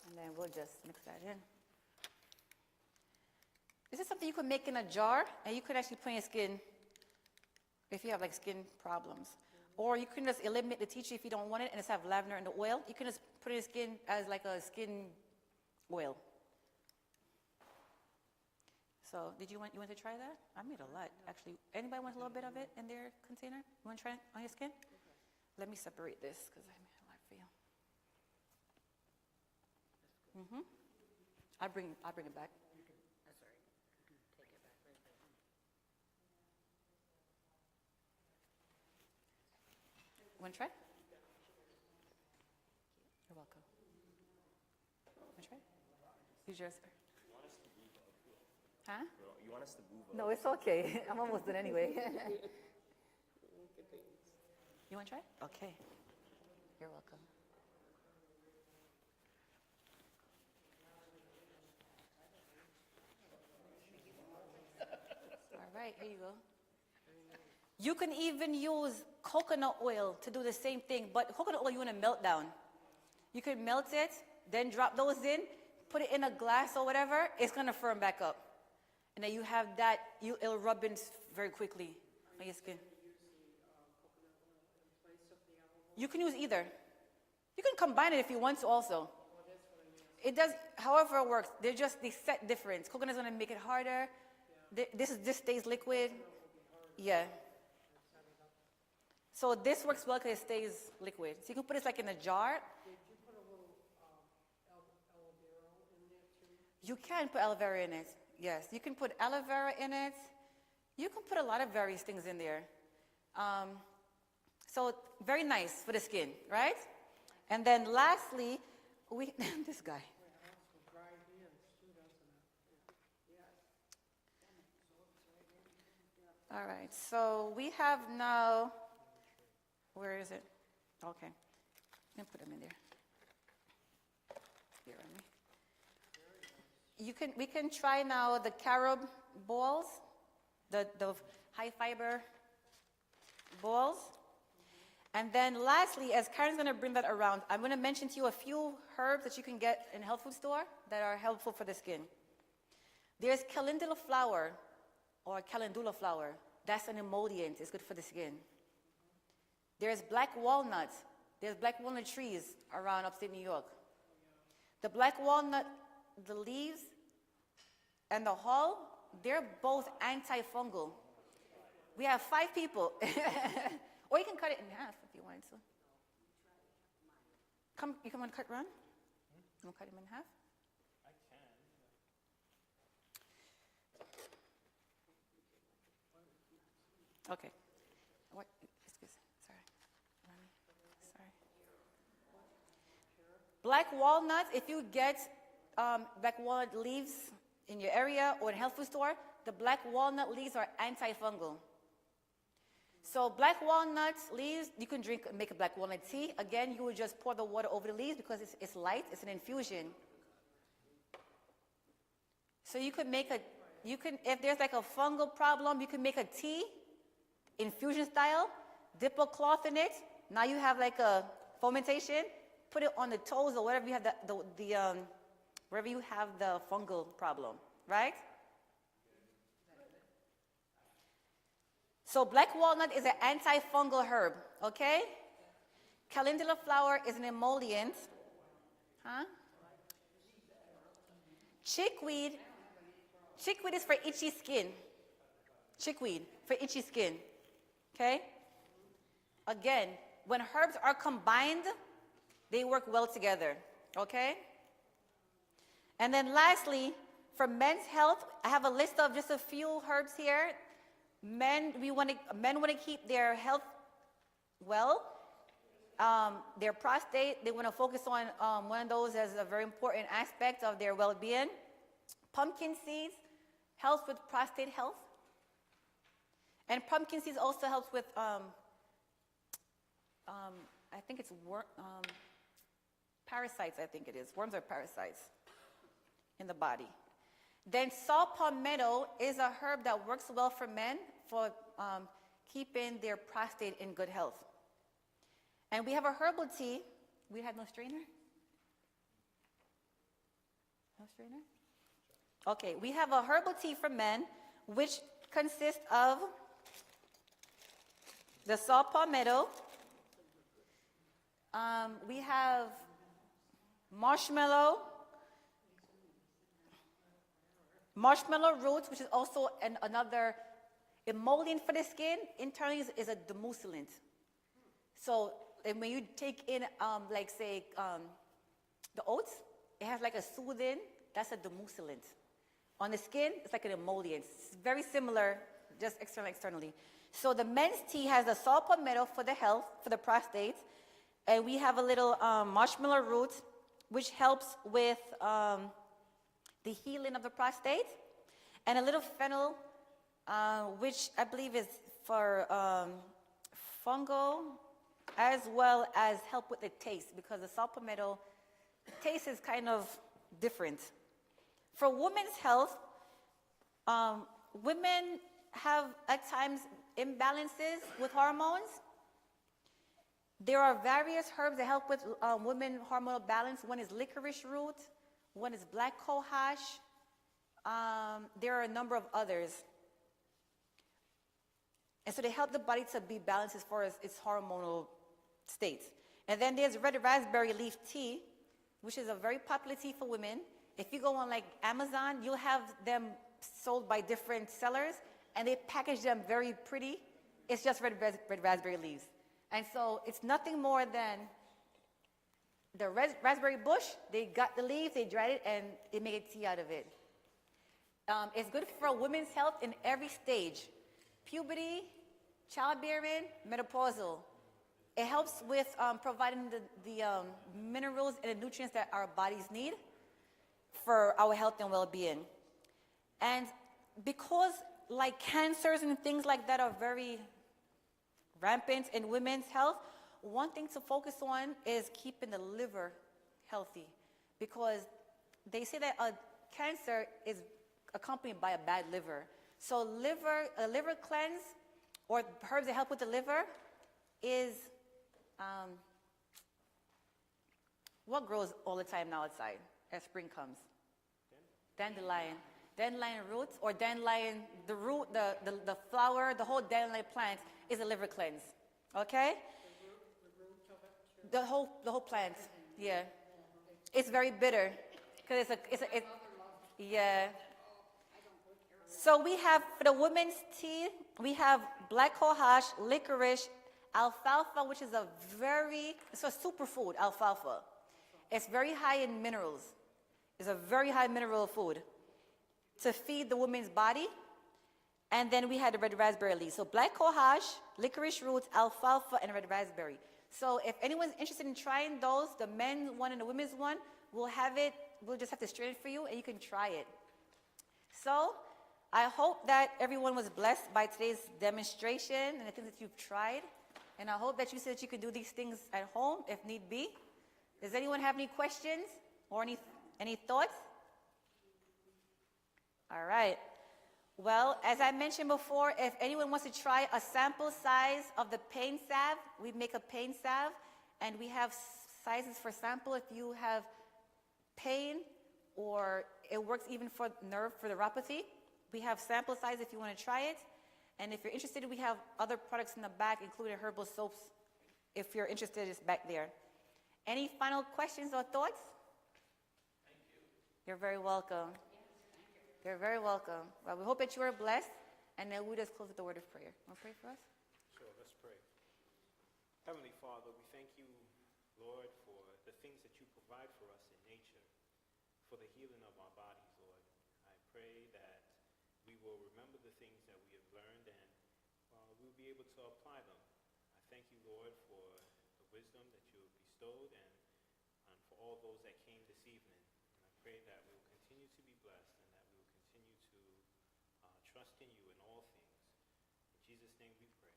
And then we'll just mix that in. This is something you can make in a jar, and you could actually put in your skin if you have like skin problems. Or you can just eliminate the tea tree if you don't want it and just have lavender in the oil. You can just put it in your skin as like a skin oil. So you want to try that? I made a lot, actually. Anybody want a little bit of it in their container? You want to try it on your skin? Okay. Let me separate this because I made a lot for you. I'll bring it back. That's all right. You can take it back right there. want to try? You're welcome. Want to try? Use yours. Huh? You want us to move No, it's okay. I'm almost done anyway. You want to try? Okay. You're welcome. All right, here you go. You can even use coconut oil to do the same thing, but coconut oil you want to melt down. You can melt it, then drop those in, put it in a glass or whatever, it's going to firm back up. And then you have that, it'll rub in very quickly on your skin. You can use either. You can combine it if you want to also. It does, however it works, they're just the set difference. Coconut is going to make it harder. This stays liquid. Yeah. So this works well because it stays liquid. So you can put it like in a jar. Did you put a little aloe vera in there too? You can put aloe vera in it. Yes, you can put aloe vera in it. You can put a lot of various things in there. So very nice for the skin, right? And then lastly, this guy. Dry hands too, doesn't it? All right, so we have now, where is it? Okay, let me put them in there. Here, let me. We can try now the carob balls, the high fiber balls. And then lastly, as Karen's going to bring that around, I'm going to mention to you a few herbs that you can get in a health food store that are helpful for the skin. There's calendula flower or calendula flower. That's an emollient. It's good for the skin. There's black walnut. There's black walnut trees around upstate New York. The black walnut, the leaves, and the hull, they're both antifungal. We have 5 people. Or you can cut it in half if you wanted to. You want to cut Ron? You want to cut him in half? I can. Okay. What? Excuse. Sorry. Sorry. Black walnuts. If you get black walnut leaves in your area or in a health food store, the black walnut leaves are antifungal. So black walnut leaves, you can make a black walnut tea. Again, you would just pour the water over the leaves because it's light. It's an infusion. So you can if there's like a fungal problem, you can make a tea, infusion style, dip a cloth in it. Now you have like a fermentation. Put it on the toes or wherever you have wherever you have the fungal problem, right? So black walnut is an antifungal herb, okay? Calendula flower is an emollient. Huh? Chickweed is for itchy skin. Chickweed for itchy skin, okay? Again, when herbs are combined, they work well together, okay? And then lastly, for men's health, I have a list of just a few herbs here. Men want to keep their health well. Their prostate, they want to focus on one of those as a very important aspect of their well-being. Pumpkin seeds helps with prostate health. And pumpkin seeds also helps with, I think it's parasites, I think it is. Worms are parasites in the body. Then saw palmetto is a herb that works well for men for keeping their prostate in good health. And we have a herbal tea. We have no strainer? No strainer? Okay, we have a herbal tea for men, which consists of the saw palmetto. We have marshmallow roots, which is also another emollient for the skin. Internally is a demucillant. So and when you take in, like say, the oats, it has like a soothing. That's a demucillant. On the skin, it's like an emollient. It's very similar, just externally. So the men's tea has the saw palmetto for the health, for the prostate, and we have a little marshmallow root, which helps with the healing of the prostate, and a little fennel, which I believe is for fungal, as well as help with the taste, because the saw palmetto taste is kind of different. For women's health, women have at times imbalances with hormones. There are various herbs that help with women hormonal balance. One is licorice root, one is black cohosh. There are a number of others. And so they help the body to be balanced as far as its hormonal states. And then there's red raspberry leaf tea, which is a very popular tea for women. If you go on like Amazon, you'll have them sold by different sellers, and they package them very pretty. It's just red raspberry leaves. And so it's nothing more than the raspberry bush. They got the leaves, they dried it, and they make a tea out of it. It's good for women's health in every stage: puberty, childbearing, menopausal. It helps with providing the minerals and the nutrients that our bodies need for our health and well-being. And because like cancers and things like that are very rampant in women's health, one thing to focus on is keeping the liver healthy, because they say that a cancer is accompanied by a bad liver. So a liver cleanse or herbs that help with the liver is what grows all the time now outside as spring comes? Dandelion. Dandelion roots, or dandelion, the root, the flower, the whole dandelion plant is a liver cleanse. Okay? The whole plant. Yeah. It's very bitter. Because yeah. So we have, for the women's tea, we have black cohosh, licorice, alfalfa, which is it's a superfood, alfalfa. It's very high in minerals. It's a very high mineral food to feed the woman's body. And then we had the red raspberry leaves. So black cohosh, licorice roots, alfalfa, and red raspberry. So if anyone's interested in trying those, the men's one and the women's one, we'll just have to strain it for you, and you can try it. So I hope that everyone was blessed by today's demonstration and the things that you've tried. And I hope that you said that you can do these things at home if need be. Does anyone have any questions or any thoughts? All right. Well, as I mentioned before, if anyone wants to try a sample size of the pain salve, we make a pain salve, and we have sizes for sample if you have pain, or it works even for nerve, for neuropathy. We have sample size if you want to try it. And if you're interested, we have other products in the back, including herbal soaps. If you're interested, it's back there. Any final questions or thoughts? Thank you. You're very welcome. You're very welcome. Well, we hope that you are blessed, and then we'll just close with the word of prayer. Want to pray for us? Sure, let's pray. Heavenly Father, we thank you, Lord, for the things that you provide for us in nature, for the healing of our bodies, Lord. I pray that we will remember the things that we have learned, and we'll be able to apply them. I thank you, Lord, for the wisdom that you have bestowed, and for all those that came this evening. And I pray that we will continue to be blessed, and that we will continue to trust in you in all things. In Jesus' name we pray.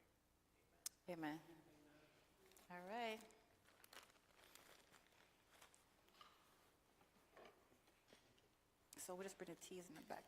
Amen. Amen. All right. So we'll just bring the teas in the back.